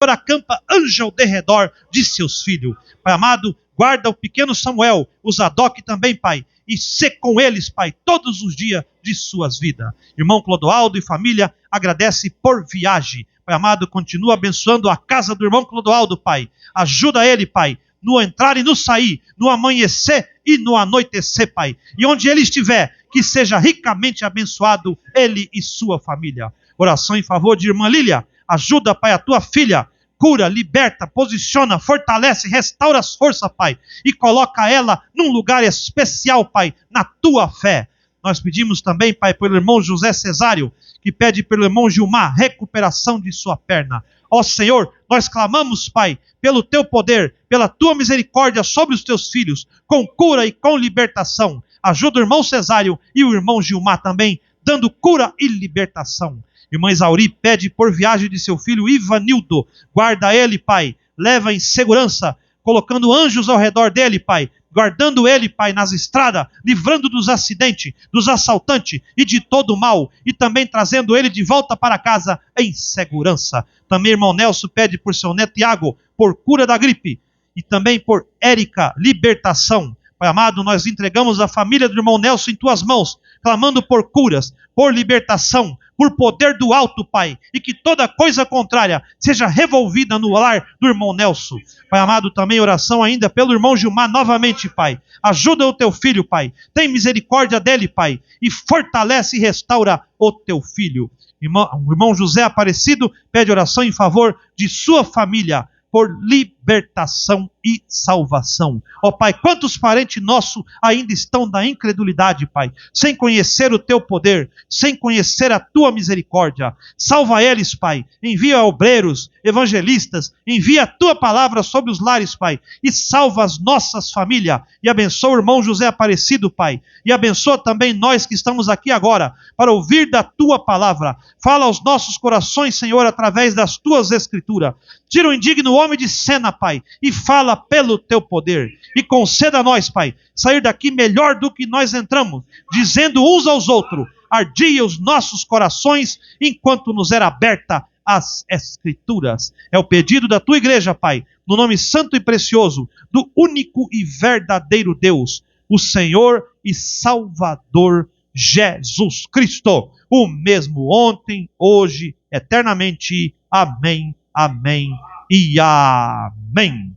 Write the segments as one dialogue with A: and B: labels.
A: Senhor acampa anjo ao derredor de seus filhos. Pai amado, guarda o pequeno Samuel, o Zadok também, Pai, e sê com eles, Pai, todos os dias de suas vidas. Irmão Clodoaldo e família, agradece por viagem. Pai amado, continua abençoando a casa do irmão Clodoaldo, Pai. Ajuda ele, Pai, no entrar e no sair, no amanhecer e no anoitecer, Pai. E onde ele estiver, que seja ricamente abençoado, ele e sua família. Oração em favor de irmã Lília. Ajuda, Pai, a tua filha. Cura, liberta, posiciona, fortalece, restaura as forças, Pai. E coloca ela num lugar especial, Pai, na tua fé. Nós pedimos também, Pai, pelo irmão José Cesário, que pede pelo irmão Gilmar, recuperação de sua perna. Ó Senhor, nós clamamos, Pai, pelo teu poder, pela tua misericórdia sobre os teus filhos, com cura e com libertação. Ajuda o irmão Cesário e o irmão Gilmar também, dando cura e libertação. Irmã Isauri pede por viagem de seu filho Ivanildo. Guarda ele, Pai. Leva em segurança, colocando anjos ao redor dele, Pai. Guardando ele, Pai, nas estradas, livrando dos acidentes, dos assaltantes e de todo o mal. E também trazendo ele de volta para casa em segurança. Também irmão Nelson pede por seu neto Iago, por cura da gripe. E também por Érica, libertação. Pai amado, nós entregamos a família do irmão Nelson em tuas mãos, clamando por curas, por libertação, por poder do alto, Pai, e que toda coisa contrária seja revolvida no lar do irmão Nelson. Pai amado, também oração ainda pelo irmão Gilmar novamente, Pai. Ajuda o teu filho, Pai. Tem misericórdia dele, Pai, e fortalece e restaura o teu filho. O irmão José Aparecido pede oração em favor de sua família, por libertação e salvação. Ó Pai, quantos parentes nossos ainda estão na incredulidade, Pai, sem conhecer o teu poder, sem conhecer a tua misericórdia. Salva eles, Pai. Envia obreiros, evangelistas, envia a tua palavra sobre os lares, Pai, e salva as nossas famílias. E abençoa o irmão José Aparecido, Pai, e abençoa também nós que estamos aqui agora, para ouvir da tua palavra. Fala aos nossos corações, Senhor, através das tuas escrituras. Tira o indigno homem de cena, Pai, e fala pelo teu poder. E conceda a nós, Pai, sair daqui melhor do que nós entramos, dizendo uns aos outros: ardia os nossos corações enquanto nos era aberta as escrituras. É o pedido da tua igreja, Pai, no nome santo e precioso do único e verdadeiro Deus, o Senhor e Salvador Jesus Cristo, o mesmo ontem, hoje, eternamente. Amém. Amém e amém.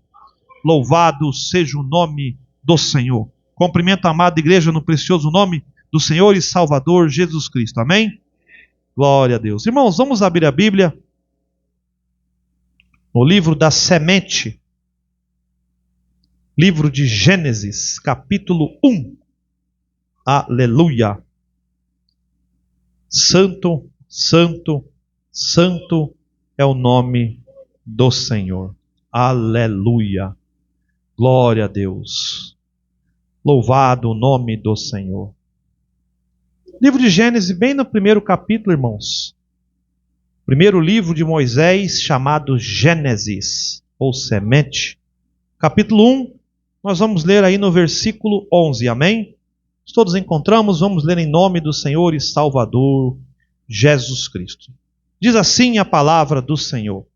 A: Louvado seja o nome do Senhor. Cumprimento a amada igreja no precioso nome do Senhor e Salvador Jesus Cristo. Amém? Glória a Deus. Irmãos, vamos abrir a Bíblia no livro da semente. Livro de Gênesis, capítulo 1. Aleluia. Santo, santo, santo é o nome do Senhor. Aleluia. Glória a Deus. Louvado o nome do Senhor. Livro de Gênesis, bem no primeiro capítulo, irmãos. Primeiro livro de Moisés, chamado Gênesis, ou semente. Capítulo 1, nós vamos ler aí no versículo 11, amém? Se todos encontramos, vamos ler em nome do Senhor e Salvador Jesus Cristo. Diz assim a palavra do Senhor.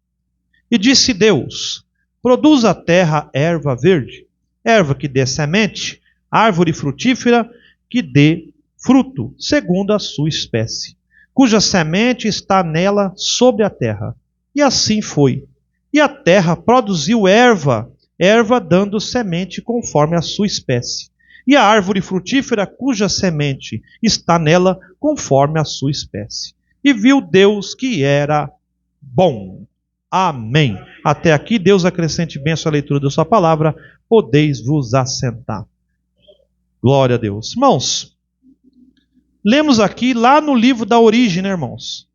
A: E disse Deus: produz a terra erva verde, erva que dê semente, árvore frutífera que dê fruto, segundo a sua espécie, cuja semente está nela sobre a terra. E assim foi. E a terra produziu erva, erva dando semente conforme a sua espécie. E a árvore frutífera cuja semente está nela conforme a sua espécie. E viu Deus que era bom. Amém. Até aqui, Deus acrescente bênção à leitura da sua palavra. Podeis vos assentar. Glória a Deus. Irmãos, lemos aqui lá no livro da origem, né, irmãos?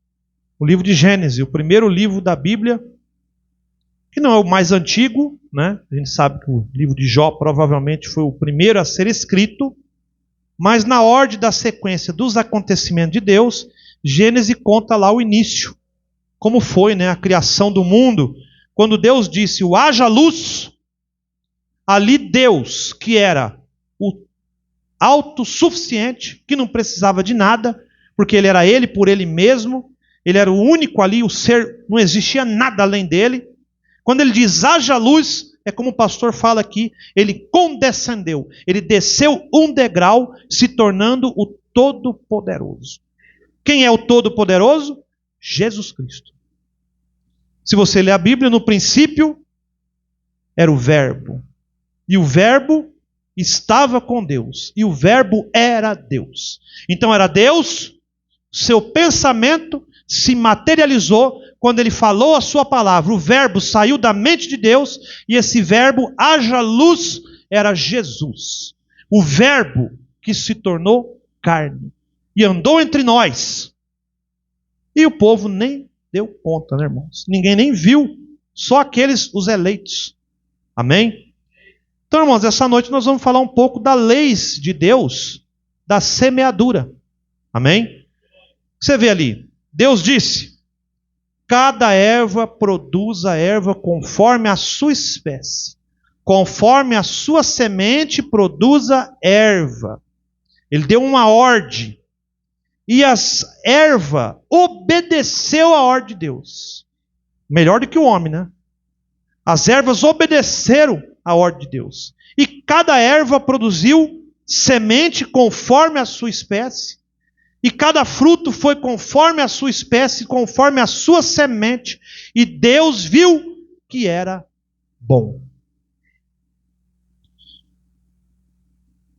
A: O livro de Gênesis, o primeiro livro da Bíblia, que não é o mais antigo, né? A gente sabe que o livro de Jó provavelmente foi o primeiro a ser escrito, mas na ordem da sequência dos acontecimentos de Deus, Gênesis conta lá o início, como foi, né, a criação do mundo. Quando Deus disse, o haja luz, ali Deus, que era o autossuficiente, que não precisava de nada, porque Ele era Ele por Ele mesmo, Ele era o único ali, o ser, não existia nada além dele. Quando ele diz haja luz, é como o pastor fala aqui, ele condescendeu, ele desceu um degrau, se tornando o Todo-Poderoso. Quem é o Todo-Poderoso? Jesus Cristo. Se você ler a Bíblia, no princípio era o Verbo. E o Verbo estava com Deus. E o Verbo era Deus. Então era Deus, seu pensamento se materializou quando ele falou a sua palavra. O Verbo saiu da mente de Deus e esse Verbo, haja luz, era Jesus. O Verbo que se tornou carne e andou entre nós. E o povo nem deu conta, né, irmãos? Ninguém nem viu, só aqueles, os eleitos. Amém? Então, irmãos, essa noite nós vamos falar um pouco das leis de Deus, da semeadura. Amém? Você vê ali, Deus disse, cada erva produz a erva conforme a sua espécie. Conforme a sua semente produza erva. Ele deu uma ordem. E a erva obedeceu a ordem de Deus. Melhor do que o homem, né? As ervas obedeceram a ordem de Deus. E cada erva produziu semente conforme a sua espécie. E cada fruto foi conforme a sua espécie, conforme a sua semente. E Deus viu que era bom.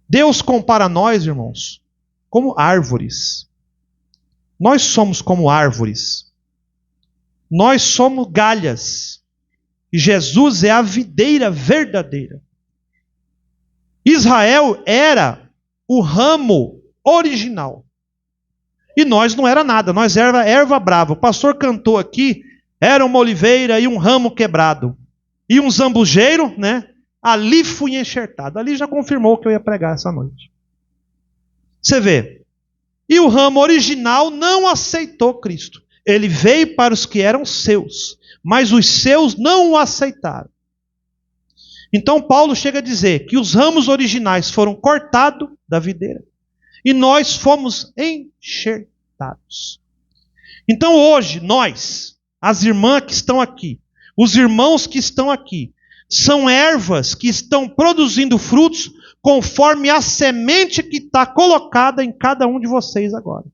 A: Deus compara nós, irmãos, como árvores. Nós somos como árvores. Nós somos galhas. E Jesus é a videira verdadeira. Israel era o ramo original. E nós não era nada, nós era erva brava. O pastor cantou aqui, era uma oliveira e um ramo quebrado. E um zambujeiro, né? Ali fui enxertado. Ali já confirmou que eu ia pregar essa noite. Você vê. E o ramo original não aceitou Cristo. Ele veio para os que eram seus, mas os seus não o aceitaram. Então Paulo chega a dizer que os ramos originais foram cortados da videira e nós fomos enxertados. Então hoje nós, as irmãs que estão aqui, os irmãos que estão aqui, são ervas que estão produzindo frutos conforme a semente que está colocada em cada um de vocês agora.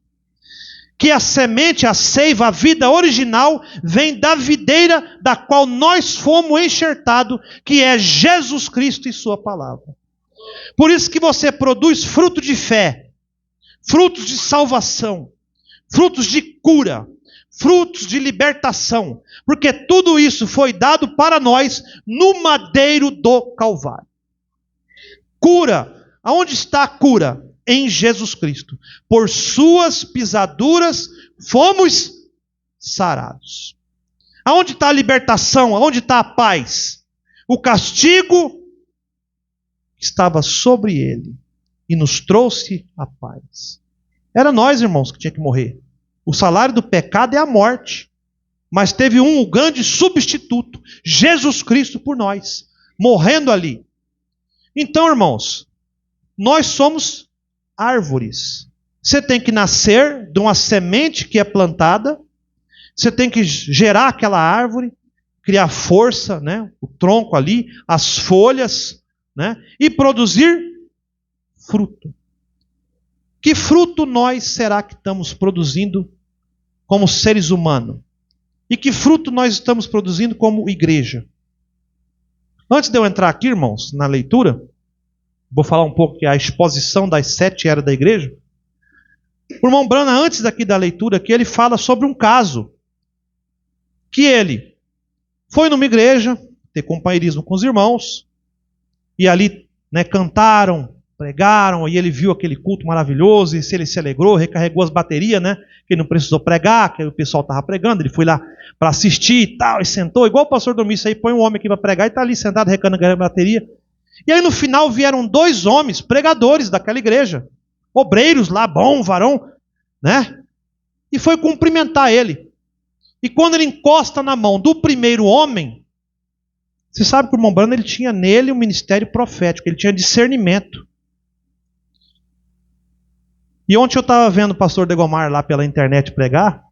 A: Que a semente, a seiva, a vida original, vem da videira da qual nós fomos enxertados, que é Jesus Cristo e sua palavra. Por isso que você produz fruto de fé, frutos de salvação, frutos de cura, frutos de libertação, porque tudo isso foi dado para nós no madeiro do Calvário. Cura, aonde está a cura? Em Jesus Cristo. Por suas pisaduras fomos sarados. Aonde está a libertação? Aonde está a paz? O castigo estava sobre ele e nos trouxe a paz. Era nós, irmãos, que tinha que morrer. O salário do pecado é a morte. Mas teve um grande substituto, Jesus Cristo por nós, morrendo ali. Então, irmãos, nós somos árvores. Você tem que nascer de uma semente que é plantada, você tem que gerar aquela árvore, criar força, né? O tronco ali, as folhas, né? E produzir fruto. Que fruto nós será que estamos produzindo como seres humanos? E que fruto nós estamos produzindo como igreja? Antes de eu entrar aqui, irmãos, na leitura, vou falar um pouco que é a exposição das 7 eras da igreja. O irmão Brana, antes daqui da leitura, aqui, ele fala sobre um caso. Que ele foi numa igreja, ter companheirismo com os irmãos, e ali, né, cantaram, pregaram, e ele viu aquele culto maravilhoso, e ele se alegrou, recarregou as baterias, né, que não precisou pregar, que o pessoal estava pregando, ele foi lá para assistir e tal, e sentou, igual o pastor Domício aí, põe um homem aqui para pregar, e está ali sentado recarregando a bateria. E aí no final vieram 2 homens, pregadores daquela igreja, obreiros lá, bom, varão, né, e foi cumprimentar ele. E quando ele encosta na mão do primeiro homem, você sabe que o irmão Brana, ele tinha nele um ministério profético, ele tinha discernimento. E ontem eu estava vendo o pastor Degomar lá pela internet pregar,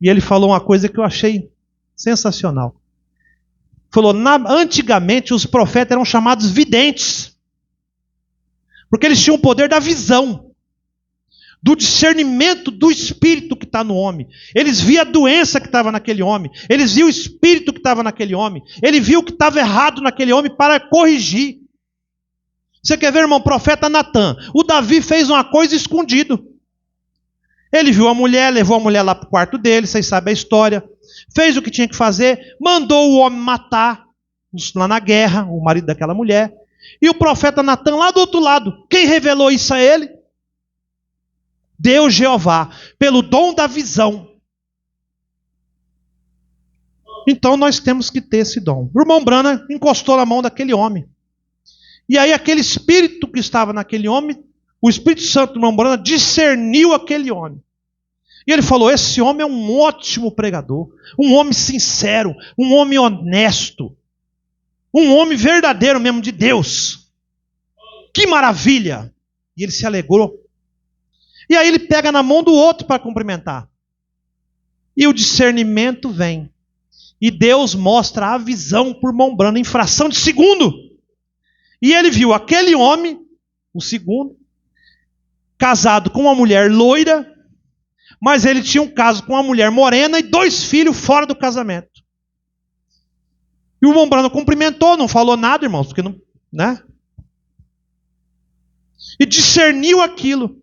A: e ele falou uma coisa que eu achei sensacional. Falou, antigamente os profetas eram chamados videntes. Porque eles tinham o poder da visão, do discernimento do espírito que está no homem. Eles viam a doença que estava naquele homem. Eles viam o espírito que estava naquele homem. Ele viu o que estava errado naquele homem para corrigir. Você quer ver, irmão? O profeta Natan. O Davi fez uma coisa escondido. Ele viu a mulher, levou a mulher lá para o quarto dele, vocês sabem a história. Fez o que tinha que fazer, mandou o homem matar, lá na guerra, o marido daquela mulher. E o profeta Natan lá do outro lado, quem revelou isso a ele? Deus Jeová, pelo dom da visão. Então nós temos que ter esse dom. O irmão Branham encostou na mão daquele homem. E aí aquele espírito que estava naquele homem, o Espírito Santo do irmão Branham discerniu aquele homem. E ele falou, esse homem é um ótimo pregador, um homem sincero, um homem honesto, um homem verdadeiro mesmo de Deus. Que maravilha! E ele se alegrou. E aí ele pega na mão do outro para cumprimentar. E o discernimento vem. E Deus mostra a visão por irmão Branham em fração de segundo. E ele viu aquele homem, o segundo, casado com uma mulher loira, mas ele tinha um caso com uma mulher morena e 2 filhos fora do casamento. E o irmão Branham cumprimentou, não falou nada, irmãos, porque não, né? E discerniu aquilo.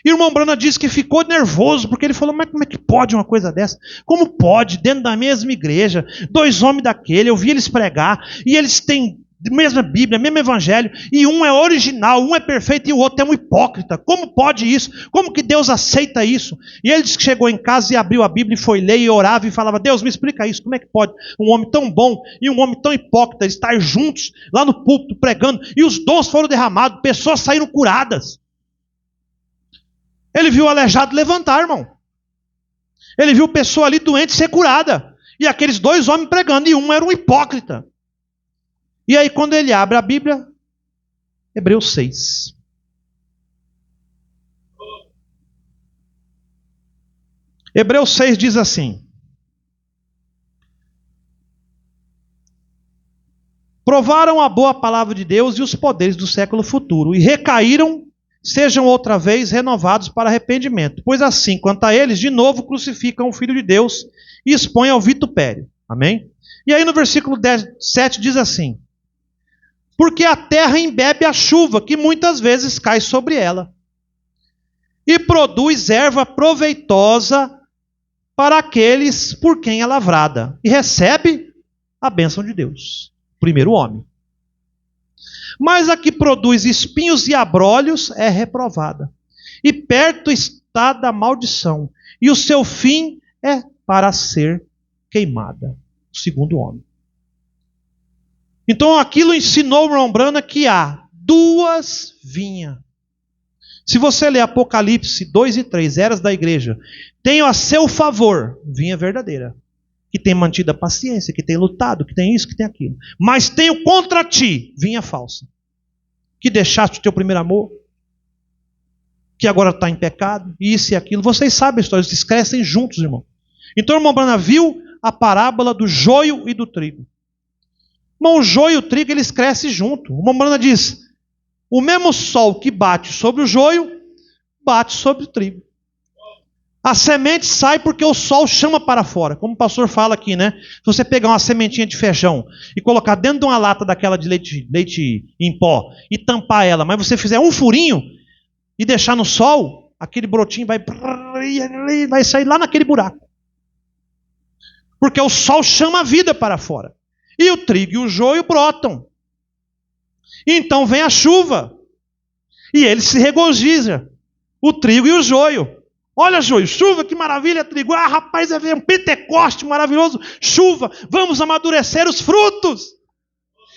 A: E o irmão Branham disse que ficou nervoso, porque ele falou, mas como é que pode uma coisa dessa? Como pode, dentro da mesma igreja, 2 homens daquele, eu vi eles pregar, e eles têm a mesma Bíblia, mesmo Evangelho, e um é original, um é perfeito e o outro é um hipócrita. Como pode isso? Como que Deus aceita isso? E ele disse que chegou em casa e abriu a Bíblia e foi ler e orava e falava, Deus, me explica isso, como é que pode um homem tão bom e um homem tão hipócrita estar juntos lá no púlpito pregando, e os dons foram derramados, pessoas saíram curadas. Ele viu o aleijado levantar, irmão. Ele viu pessoa ali doente ser curada, e aqueles 2 homens pregando, e um era um hipócrita. E aí quando ele abre a Bíblia, Hebreus 6. Hebreus 6 diz assim: provaram a boa palavra de Deus e os poderes do século futuro, e recaíram, sejam outra vez renovados para arrependimento. Pois assim, quanto a eles, de novo crucificam o Filho de Deus e expõem ao vitupério. Amém? E aí no versículo 7 diz assim: porque a terra embebe a chuva, que muitas vezes cai sobre ela, e produz erva proveitosa para aqueles por quem é lavrada, e recebe a bênção de Deus. Primeiro homem. Mas a que produz espinhos e abrolhos é reprovada, e perto está da maldição, e o seu fim é para ser queimada. O segundo homem. Então aquilo ensinou o irmão Branham que há 2 vinhas. Se você ler Apocalipse 2 e 3, eras da igreja, tenho a seu favor vinha verdadeira, que tem mantido a paciência, que tem lutado, que tem isso, que tem aquilo. Mas tenho contra ti vinha falsa, que deixaste o teu primeiro amor, que agora está em pecado, isso e aquilo. Vocês sabem a história, eles crescem juntos, irmão. Então o irmão Branham viu a parábola do joio e do trigo. Irmão, o joio e o trigo, eles crescem junto. O irmão Branham diz, o mesmo sol que bate sobre o joio, bate sobre o trigo. A semente sai porque o sol chama para fora. Como o pastor fala aqui, né? Se você pegar uma sementinha de feijão e colocar dentro de uma lata daquela de leite em pó e tampar ela, mas você fizer um furinho e deixar no sol, aquele brotinho vai sair lá naquele buraco. Porque o sol chama a vida para fora. E o trigo e o joio brotam. Então vem a chuva. E ele se regozija. O trigo e o joio. Olha, joio, chuva, que maravilha, trigo. Ah, rapaz, é um Pentecoste maravilhoso. Chuva, vamos amadurecer os frutos.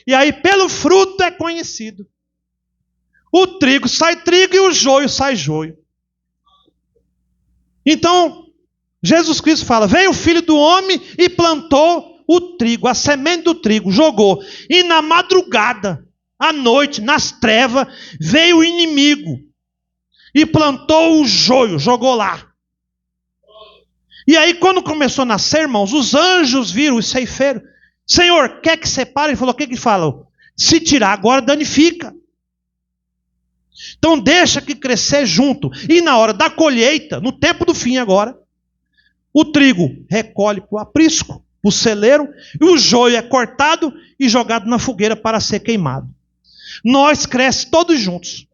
A: E aí, pelo fruto é conhecido. O trigo sai trigo e o joio sai joio. Então, Jesus Cristo fala, veio o Filho do Homem e plantou o trigo, a semente do trigo, jogou. E na madrugada, à noite, nas trevas, veio o inimigo e plantou o joio, jogou lá. E aí quando começou a nascer, irmãos, os anjos viram os ceifeiros. Senhor, quer que separe? Ele falou, o que ele fala? Se tirar agora, danifica. Então deixa que crescer junto. E na hora da colheita, no tempo do fim agora, o trigo recolhe para o aprisco, para o celeiro, e o joio é cortado e jogado na fogueira para ser queimado. Nós crescemos todos juntos.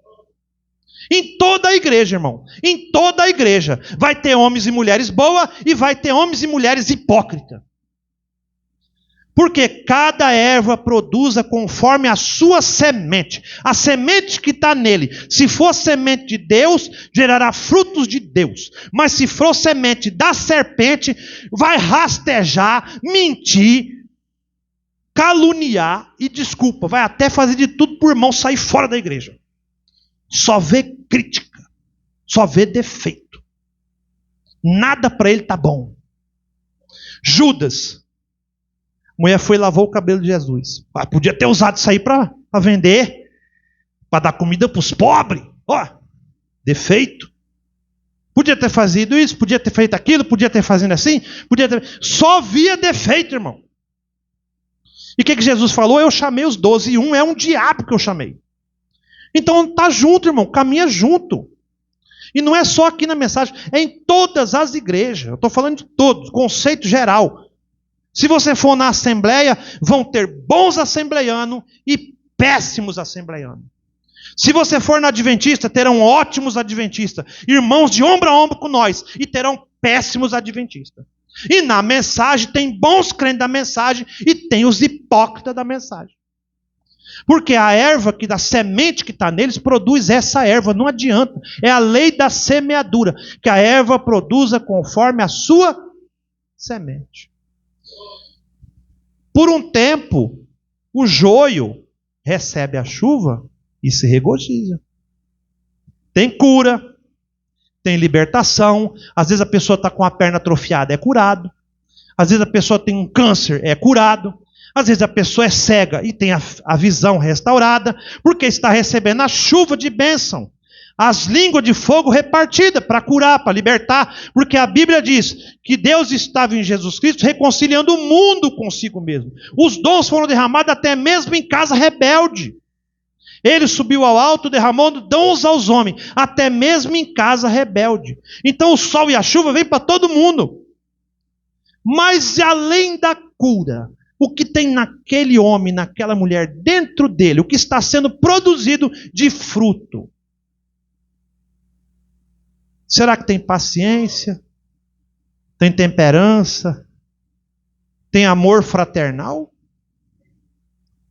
A: Em toda a igreja, irmão. Em toda a igreja. Vai ter homens e mulheres boas e vai ter homens e mulheres hipócritas. Porque cada erva produza conforme a sua semente. A semente que está nele. Se for semente de Deus, gerará frutos de Deus. Mas se for semente da serpente, vai rastejar, mentir, caluniar e desculpa. Vai até fazer de tudo por irmão sair fora da igreja. Só vê crítica. Só vê defeito. Nada para ele está bom. Judas. A mulher foi e lavou o cabelo de Jesus. Podia ter usado isso aí para vender, para dar comida para os pobres. Ó, defeito. Podia ter feito isso, podia ter feito aquilo, podia ter feito assim, podia ter... Só via defeito, irmão. E o que Jesus falou? Eu chamei os 12 e um é um diabo que eu chamei. Então tá junto, irmão, caminha junto. E não é só aqui na mensagem, é em todas as igrejas. Eu estou falando de todos, conceito geral. Se você for na assembleia, vão ter bons assembleianos e péssimos assembleianos. Se você for na adventista, terão ótimos adventistas, irmãos de ombro a ombro com nós, e terão péssimos adventistas. E na mensagem, tem bons crentes da mensagem e tem os hipócritas da mensagem. Porque a erva, da semente que está neles, produz essa erva, não adianta. É a lei da semeadura, que a erva produza conforme a sua semente. Por um tempo, o joio recebe a chuva e se regozija. Tem cura, tem libertação. Às vezes a pessoa está com a perna atrofiada, é curado. Às vezes a pessoa tem um câncer, é curado. Às vezes a pessoa é cega e tem a visão restaurada, porque está recebendo a chuva de bênção. As línguas de fogo repartidas para curar, para libertar, porque a Bíblia diz que Deus estava em Jesus Cristo reconciliando o mundo consigo mesmo. Os dons foram derramados até mesmo em casa rebelde. Ele subiu ao alto derramando dons aos homens, até mesmo em casa rebelde. Então o sol e a chuva vêm para todo mundo. Mas além da cura, o que tem naquele homem, naquela mulher, dentro dele, o que está sendo produzido de fruto. Será que tem paciência? Tem temperança? Tem amor fraternal?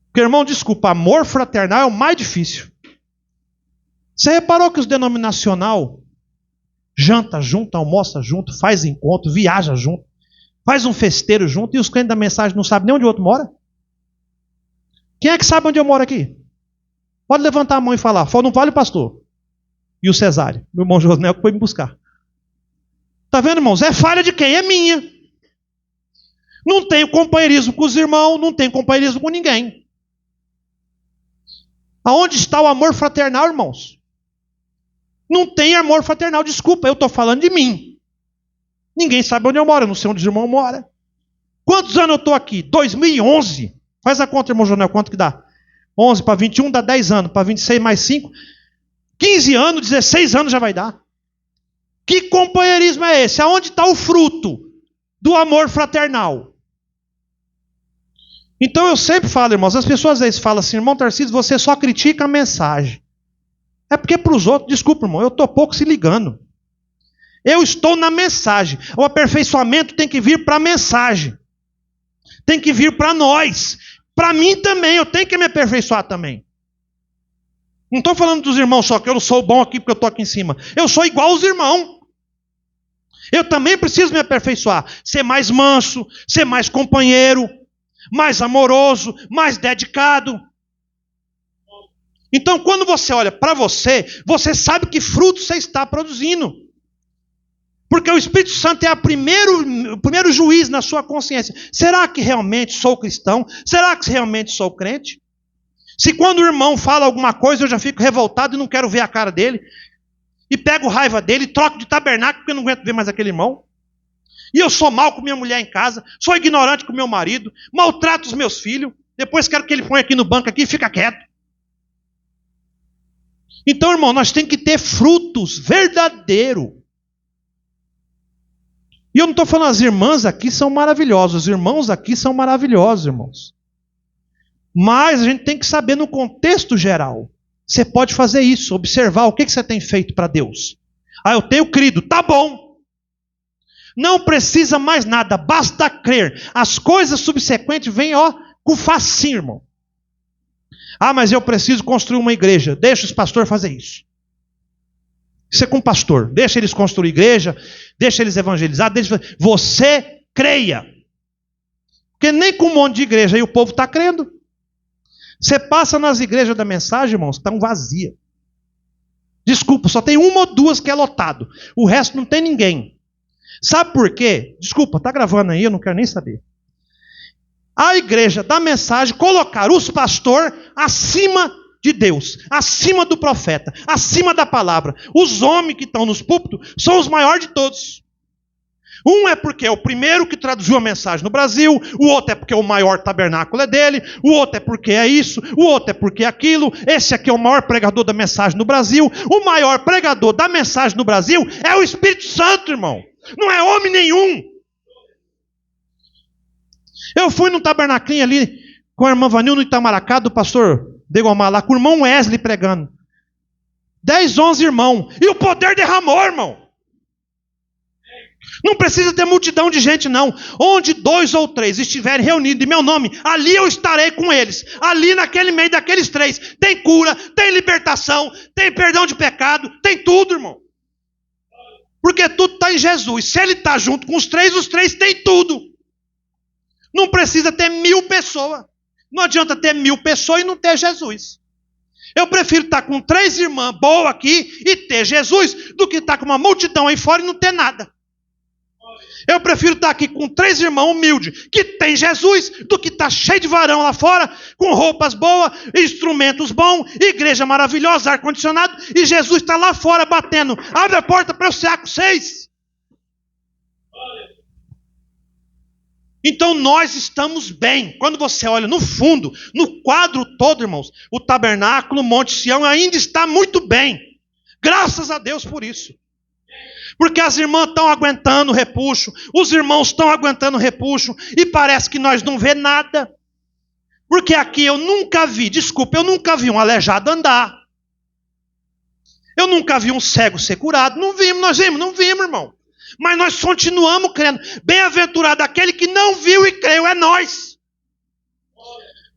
A: Porque, irmão, desculpa, amor fraternal é o mais difícil. Você reparou que os denominacional janta junto, almoça junto, faz encontro, viaja junto, faz um festeiro junto, e os crentes da mensagem não sabem nem onde o outro mora? Quem é que sabe onde eu moro aqui? Pode levantar a mão e falar. Não vale o pastor. E o Cesário, meu irmão Josnel, que foi me buscar. Está vendo, irmãos? É falha de quem? É minha. Não tenho companheirismo com os irmãos, não tenho companheirismo com ninguém. Aonde está o amor fraternal, irmãos? Não tem amor fraternal, desculpa, eu estou falando de mim. Ninguém sabe onde eu moro, eu não sei onde os irmãos moram. Quantos anos eu estou aqui? 2011. Faz a conta, irmão Josnel, quanto que dá? 11 para 21 dá 10 anos, para 26 mais 5... 15 anos, 16 anos já vai dar. Que companheirismo é esse? Aonde está o fruto do amor fraternal? Então eu sempre falo, irmãos, as pessoas às vezes falam assim, irmão Tarcísio, você só critica a mensagem. É porque para os outros, desculpa, irmão, eu estou pouco se ligando. Eu estou na mensagem. O aperfeiçoamento tem que vir para a mensagem. Tem que vir para nós. Para mim também, eu tenho que me aperfeiçoar também. Não estou falando dos irmãos só, que eu não sou bom aqui porque eu estou aqui em cima. Eu sou igual aos irmãos. Eu também preciso me aperfeiçoar. Ser mais manso, ser mais companheiro, mais amoroso, mais dedicado. Então, quando você olha para você, você sabe que fruto você está produzindo. Porque o Espírito Santo é o primeiro juiz na sua consciência. Será que realmente sou cristão? Será que realmente sou crente? Se quando o irmão fala alguma coisa, eu já fico revoltado e não quero ver a cara dele, e pego raiva dele, e troco de tabernáculo porque eu não aguento ver mais aquele irmão. E eu sou mal com minha mulher em casa, sou ignorante com meu marido, maltrato os meus filhos, depois quero que ele ponha aqui no banco aqui e fica quieto. Então, irmão, nós temos que ter frutos verdadeiros. E eu não estou falando, as irmãs aqui são maravilhosas, os irmãos aqui são maravilhosos, irmãos. Mas a gente tem que saber no contexto geral. Você pode fazer isso, observar o que você tem feito para Deus. Eu tenho crido, tá bom. Não precisa mais nada, basta crer. As coisas subsequentes vêm, com facinho, irmão. Mas eu preciso construir uma igreja. Deixa os pastores fazer isso. Isso é com o pastor. Deixa eles construir igreja, deixa eles evangelizar. Você creia. Porque nem com um monte de igreja aí o povo está crendo. Você passa nas igrejas da mensagem, irmãos, estão vazias. Desculpa, só tem uma ou duas que é lotado. O resto não tem ninguém. Sabe por quê? Desculpa, está gravando aí, eu não quero nem saber. A igreja da mensagem colocaram os pastores acima de Deus, acima do profeta, acima da palavra. Os homens que estão nos púlpitos são os maiores de todos. Um é porque é o primeiro que traduziu a mensagem no Brasil, o outro é porque o maior tabernáculo é dele, o outro é porque é isso, o outro é porque é aquilo. Esse aqui é o maior pregador da mensagem no Brasil. O maior pregador da mensagem no Brasil é o Espírito Santo, irmão. Não é homem nenhum. Eu fui num tabernaquinho ali com a irmã Vanil no Itamaracá, do pastor Degomar lá, com o irmão Wesley pregando. 10, 11 irmãos. E o poder derramou, irmão. Não precisa ter multidão de gente, não. Onde 2 ou 3 estiverem reunidos em meu nome, ali eu estarei com eles. Ali naquele meio daqueles 3. Tem cura, tem libertação, tem perdão de pecado, tem tudo, irmão. Porque tudo está em Jesus. Se ele está junto com os 3 têm tudo. Não precisa ter 1000 pessoas. Não adianta ter 1000 pessoas e não ter Jesus. Eu prefiro estar com 3 irmãs boas aqui e ter Jesus do que estar com uma multidão aí fora e não ter nada. Eu prefiro estar aqui com 3 irmãos humildes que tem Jesus do que estar cheio de varão lá fora, com roupas boas, instrumentos bons, igreja maravilhosa, ar-condicionado, e Jesus está lá fora batendo. Abre a porta para eu cear com vocês. Então nós estamos bem. Quando você olha no fundo, no quadro todo, irmãos, o tabernáculo, o Monte Sião ainda está muito bem. Graças a Deus por isso. Porque as irmãs estão aguentando o repuxo, os irmãos estão aguentando o repuxo, e parece que nós não vê nada. Porque aqui eu nunca vi um aleijado andar. Eu nunca vi um cego ser curado. Não vimos, irmão. Mas nós continuamos crendo. Bem-aventurado aquele que não viu e creu, é nós.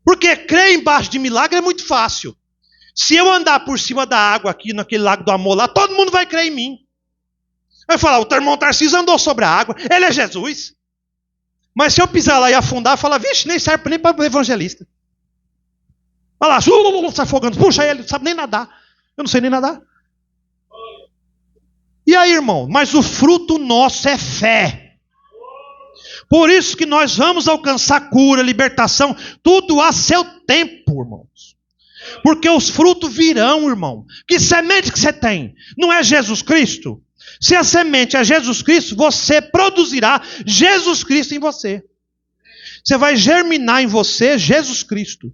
A: Porque crer embaixo de milagre é muito fácil. Se eu andar por cima da água aqui, naquele lago do amor lá, todo mundo vai crer em mim. Vai falar, o irmão Tarcísio andou sobre a água, ele é Jesus. Mas se eu pisar lá e afundar, fala, vixe, nem serve nem para evangelista. Olha lá, se afogando, puxa ele, não sabe nem nadar. Eu não sei nem nadar. E aí, irmão, mas o fruto nosso é fé. Por isso que nós vamos alcançar cura, libertação, tudo a seu tempo, irmãos. Porque os frutos virão, irmão. Que semente que você tem? Não é Jesus Cristo? Se a semente é Jesus Cristo, você produzirá Jesus Cristo em você. Você vai germinar em você Jesus Cristo.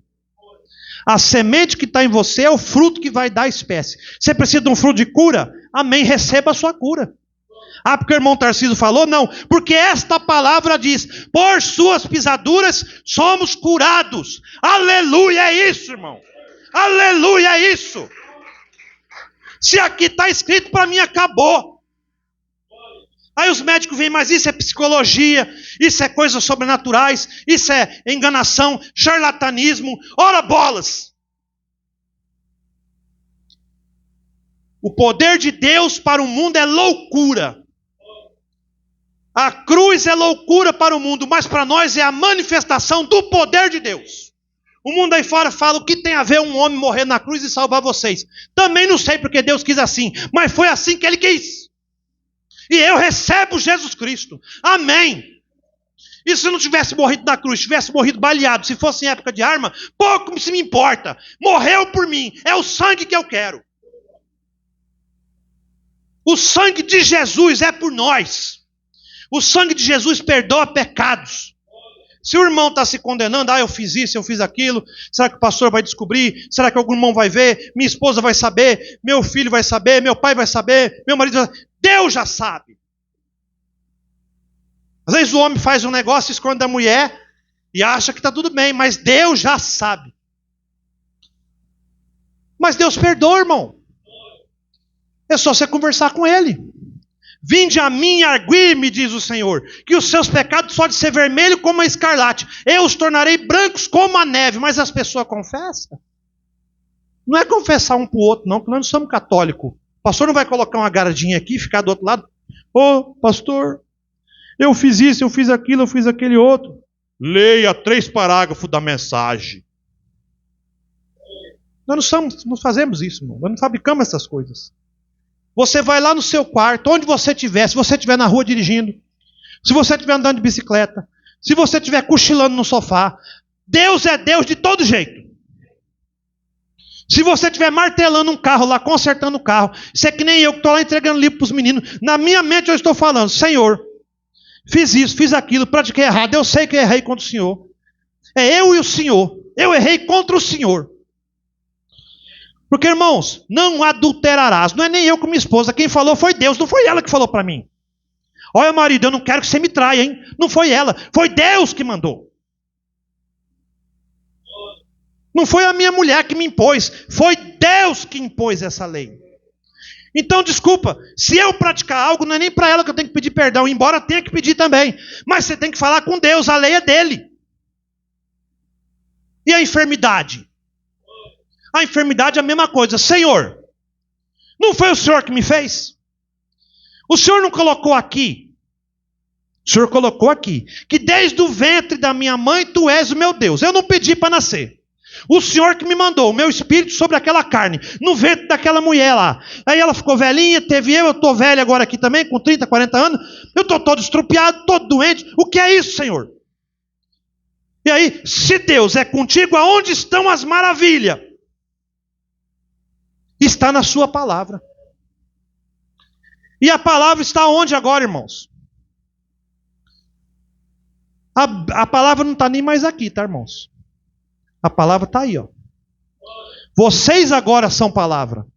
A: A semente que está em você é o fruto que vai dar a espécie. Você precisa de um fruto de cura? Amém, receba a sua cura. Porque o irmão Tarcísio falou? Não, porque esta palavra diz, por suas pisaduras somos curados. Aleluia, é isso, irmão. Aleluia, é isso. Se aqui está escrito, para mim acabou. Aí os médicos vêm, mas isso é psicologia, isso é coisas sobrenaturais, isso é enganação, charlatanismo, ora bolas. O poder de Deus para o mundo é loucura. A cruz é loucura para o mundo, mas para nós é a manifestação do poder de Deus. O mundo aí fora fala o que tem a ver um homem morrer na cruz e salvar vocês. Também não sei porque Deus quis assim, mas foi assim que Ele quis. E eu recebo Jesus Cristo. Amém. E se não tivesse morrido na cruz, tivesse morrido baleado, se fosse em época de arma, pouco se me importa. Morreu por mim. É o sangue que eu quero. O sangue de Jesus é por nós. O sangue de Jesus perdoa pecados. Se o irmão está se condenando, eu fiz isso, eu fiz aquilo, será que o pastor vai descobrir? Será que algum irmão vai ver? Minha esposa vai saber? Meu filho vai saber? Meu pai vai saber? Meu marido vai saber? Deus já sabe. Às vezes o homem faz um negócio, esconde da mulher e acha que está tudo bem, mas Deus já sabe. Mas Deus perdoa, irmão. É só você conversar com Ele. Vinde a mim e arguir-me, diz o Senhor, que os seus pecados podem ser vermelhos como a escarlate. Eu os tornarei brancos como a neve. Mas as pessoas confessam. Não é confessar um para o outro, não, porque nós não somos católicos. O pastor não vai colocar uma garadinha aqui e ficar do outro lado. Ô, pastor, eu fiz isso, eu fiz aquilo, eu fiz aquele outro. Leia 3 parágrafos da mensagem. Nós não fazemos isso, irmão. Nós não fabricamos essas coisas. Você vai lá no seu quarto, onde você estiver, se você estiver na rua dirigindo, se você estiver andando de bicicleta, se você estiver cochilando no sofá, Deus é Deus de todo jeito. Se você estiver martelando um carro lá, consertando o carro, isso é que nem eu que estou lá entregando livro para os meninos, na minha mente eu estou falando, Senhor, fiz isso, fiz aquilo, pratiquei errado, eu sei que eu errei contra o Senhor. É eu e o Senhor, eu errei contra o Senhor. Porque, irmãos, não adulterarás. Não é nem eu com minha esposa. Quem falou foi Deus, não foi ela que falou para mim. Olha, marido, eu não quero que você me traia, hein? Não foi ela, foi Deus que mandou. Não foi a minha mulher que me impôs, foi Deus que impôs essa lei. Então, desculpa, se eu praticar algo, não é nem para ela que eu tenho que pedir perdão, embora tenha que pedir também. Mas você tem que falar com Deus, a lei é dele. E a enfermidade? A enfermidade é a mesma coisa. Senhor, não foi o Senhor que me fez? O Senhor não colocou aqui? O Senhor colocou aqui, que desde o ventre da minha mãe tu és o meu Deus. Eu não pedi para nascer. O Senhor que me mandou o meu espírito sobre aquela carne, no ventre daquela mulher lá. Aí ela ficou velhinha, teve eu estou velho agora aqui também, com 30, 40 anos. Eu estou todo estrupiado, todo doente. O que é isso, Senhor? E aí, se Deus é contigo, aonde estão as maravilhas? Está na sua palavra. E a palavra está onde agora, irmãos? A palavra não está nem mais aqui, tá, irmãos? A palavra está aí, ó. Vocês agora são palavra.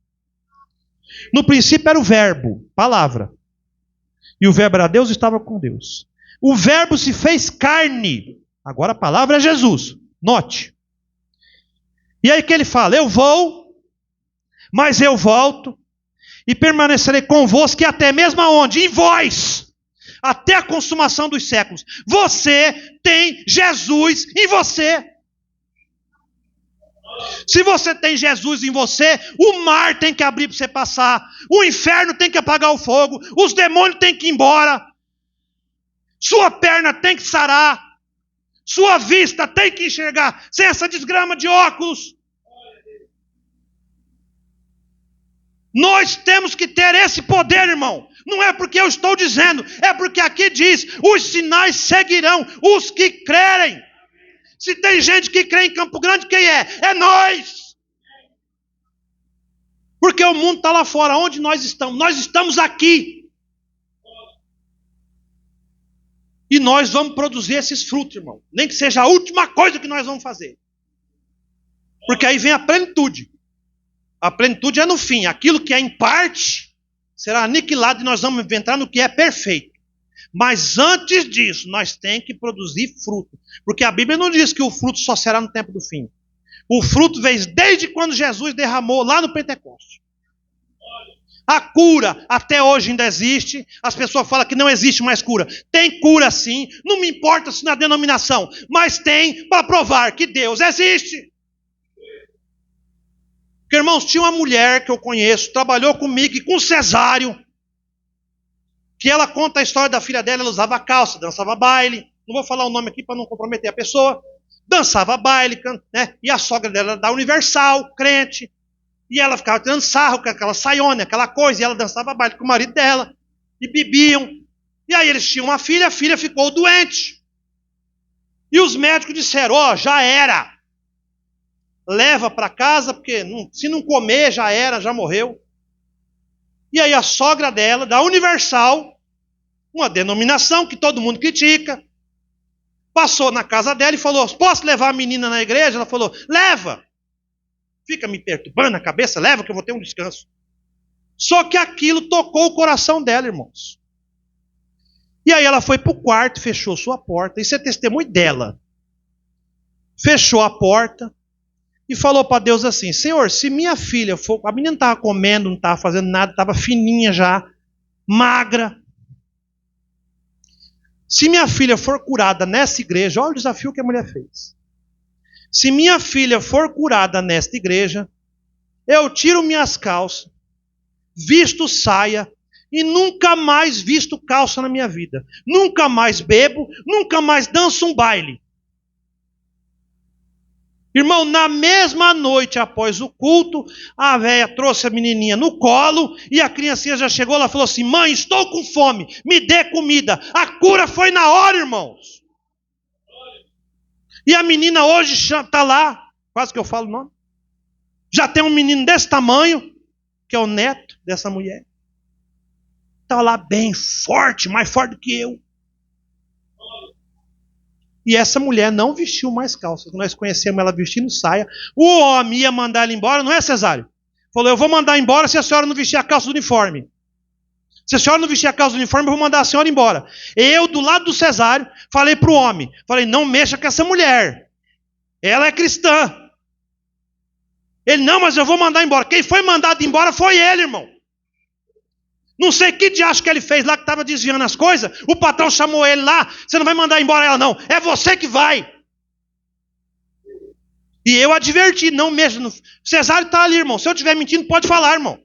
A: No princípio era o verbo, palavra. E o verbo era Deus e estava com Deus. O verbo se fez carne. Agora a palavra é Jesus. Note. E aí que ele fala, eu vou, mas eu volto e permanecerei convosco, e até mesmo aonde? Em vós, até a consumação dos séculos. Você tem Jesus em você. Se você tem Jesus em você, o mar tem que abrir para você passar, o inferno tem que apagar o fogo, os demônios têm que ir embora, sua perna tem que sarar, sua vista tem que enxergar, sem essa desgrama de óculos. Nós temos que ter esse poder, irmão. Não é porque eu estou dizendo, é porque aqui diz, os sinais seguirão os que crerem. Se tem gente que crê em Campo Grande, quem é? É nós. Porque o mundo está lá fora. Onde nós estamos? Nós estamos aqui. E nós vamos produzir esses frutos, irmão. Nem que seja a última coisa que nós vamos fazer. Porque aí vem a plenitude. A plenitude é no fim. Aquilo que é em parte será aniquilado e nós vamos entrar no que é perfeito. Mas antes disso, nós temos que produzir fruto. Porque a Bíblia não diz que o fruto só será no tempo do fim. O fruto veio desde quando Jesus derramou lá no Pentecoste. A cura até hoje ainda existe. As pessoas falam que não existe mais cura. Tem cura sim. Não me importa se na denominação. Mas tem para provar que Deus existe. Porque, irmãos, tinha uma mulher que eu conheço, trabalhou comigo e com Cesário, que ela conta a história da filha dela, ela usava calça, dançava baile, não vou falar o nome aqui para não comprometer a pessoa, dançava baile, né? E a sogra dela era da Universal, crente, e ela ficava tirando sarro com aquela saiona, aquela coisa, e ela dançava baile com o marido dela, e bebiam, e aí eles tinham uma filha, a filha ficou doente, e os médicos disseram, já era, leva para casa, porque se não comer já era, já morreu. E aí a sogra dela, da Universal, uma denominação que todo mundo critica. Passou na casa dela e falou, posso levar a menina na igreja? Ela falou, leva. Fica me perturbando a cabeça, leva que eu vou ter um descanso. Só que aquilo tocou o coração dela, irmãos. E aí ela foi para o quarto, fechou sua porta. Isso é testemunho dela. Fechou a porta e falou para Deus assim, Senhor, se minha filha for... A menina não estava comendo, não estava fazendo nada, estava fininha já, magra. Se minha filha for curada nessa igreja, olha o desafio que a mulher fez. Se minha filha for curada nesta igreja, eu tiro minhas calças, visto saia e nunca mais visto calça na minha vida. Nunca mais bebo, nunca mais danço um baile. Irmão, na mesma noite após o culto, a velha trouxe a menininha no colo e a criancinha já chegou, ela falou assim, mãe, estou com fome, me dê comida. A cura foi na hora, irmãos. E a menina hoje está lá, quase que eu falo o nome, já tem um menino desse tamanho, que é o neto dessa mulher. Está lá bem forte, mais forte do que eu. E essa mulher não vestiu mais calça. Nós conhecemos ela vestindo saia. O homem ia mandar ela embora, não é, Cesário? Falou, eu vou mandar embora se a senhora não vestir a calça do uniforme. Se a senhora não vestir a calça do uniforme, eu vou mandar a senhora embora. Eu, do lado do Cesário, falei para o homem, falei, não mexa com essa mulher. Ela é cristã. Ele, não, mas eu vou mandar embora. Quem foi mandado embora foi ele, irmão. Não sei que diacho que ele fez lá que estava desviando as coisas. O patrão chamou ele lá. Você não vai mandar embora ela, não. É você que vai. E eu adverti, não mexa. No... Cesário está ali, irmão. Se eu estiver mentindo, pode falar, irmão.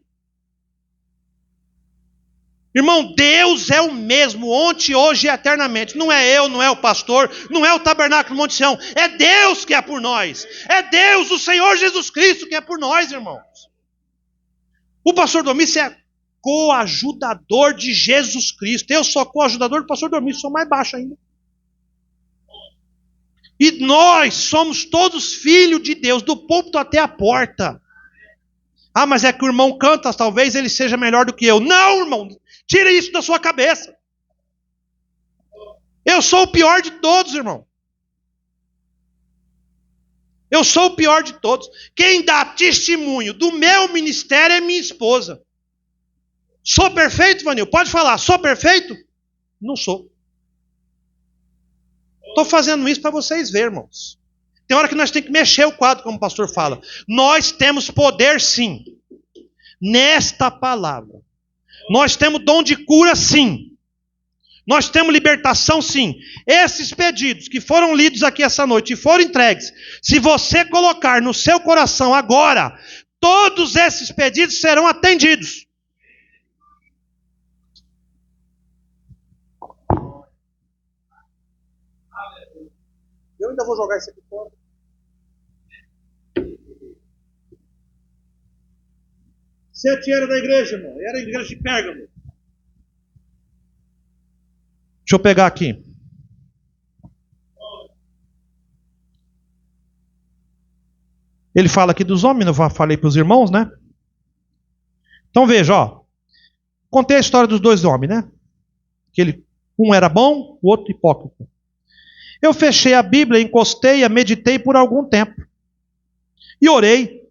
A: Irmão, Deus é o mesmo, ontem, hoje e eternamente. Não é eu, não é o pastor, não é o tabernáculo Monte Sião. É Deus que é por nós. É Deus, o Senhor Jesus Cristo que é por nós, irmãos. O pastor Domício é coajudador de Jesus Cristo. Eu sou coajudador do pastor Domício, sou mais baixo ainda. E nós somos todos filhos de Deus, do púlpito até a porta. Ah, mas é que o irmão canta, talvez ele seja melhor do que eu. Não, irmão, tira isso da sua cabeça. Eu sou o pior de todos, irmão. Eu sou o pior de todos. Quem dá testemunho do meu ministério é minha esposa. Sou perfeito, Vanil? Pode falar, sou perfeito? Não sou. Estou fazendo isso para vocês verem, irmãos. Tem hora que nós temos que mexer o quadro, como o pastor fala. Nós temos poder, sim. Nesta palavra. Nós temos dom de cura, sim. Nós temos libertação, sim. Esses pedidos que foram lidos aqui essa noite e foram entregues, se você colocar no seu coração agora, todos esses pedidos serão atendidos. Eu ainda vou jogar isso aqui fora. Sete era da igreja, irmão. Era a igreja de Pérgamo. Deixa eu pegar aqui. Ele fala aqui dos homens, eu falei para os irmãos, né? Então veja, ó. Contei a história dos dois homens, né? Um era bom, o outro hipócrita. Eu fechei a Bíblia, encostei, meditei por algum tempo. E orei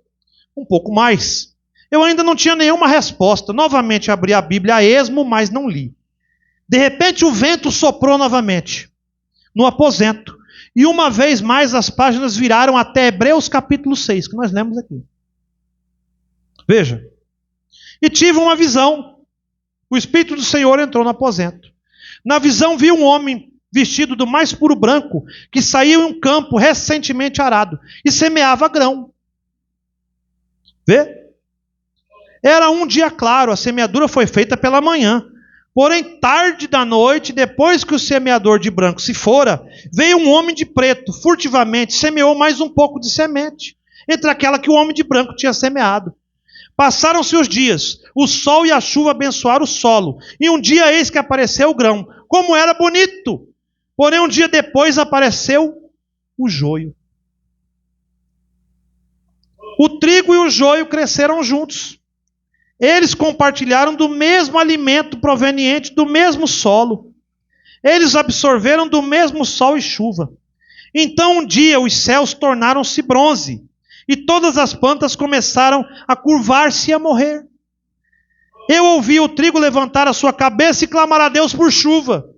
A: um pouco mais. Eu ainda não tinha nenhuma resposta. Novamente abri a Bíblia a esmo, mas não li. De repente o vento soprou novamente no aposento. E uma vez mais as páginas viraram até Hebreus capítulo 6, que nós lemos aqui. Veja. E tive uma visão. O Espírito do Senhor entrou no aposento. Na visão vi um homem vestido do mais puro branco, que saía em um campo recentemente arado e semeava grão. Vê? Era um dia claro, a semeadura foi feita pela manhã. Porém, tarde da noite, depois que o semeador de branco se fora, veio um homem de preto, furtivamente, semeou mais um pouco de semente, entre aquela que o homem de branco tinha semeado. Passaram-se os dias, o sol e a chuva abençoaram o solo, e um dia eis que apareceu o grão, como era bonito. Porém, um dia depois apareceu o joio. O trigo e o joio cresceram juntos. Eles compartilharam do mesmo alimento proveniente do mesmo solo. Eles absorveram do mesmo sol e chuva. Então um dia os céus tornaram-se bronze, e todas as plantas começaram a curvar-se e a morrer. Eu ouvi o trigo levantar a sua cabeça e clamar a Deus por chuva.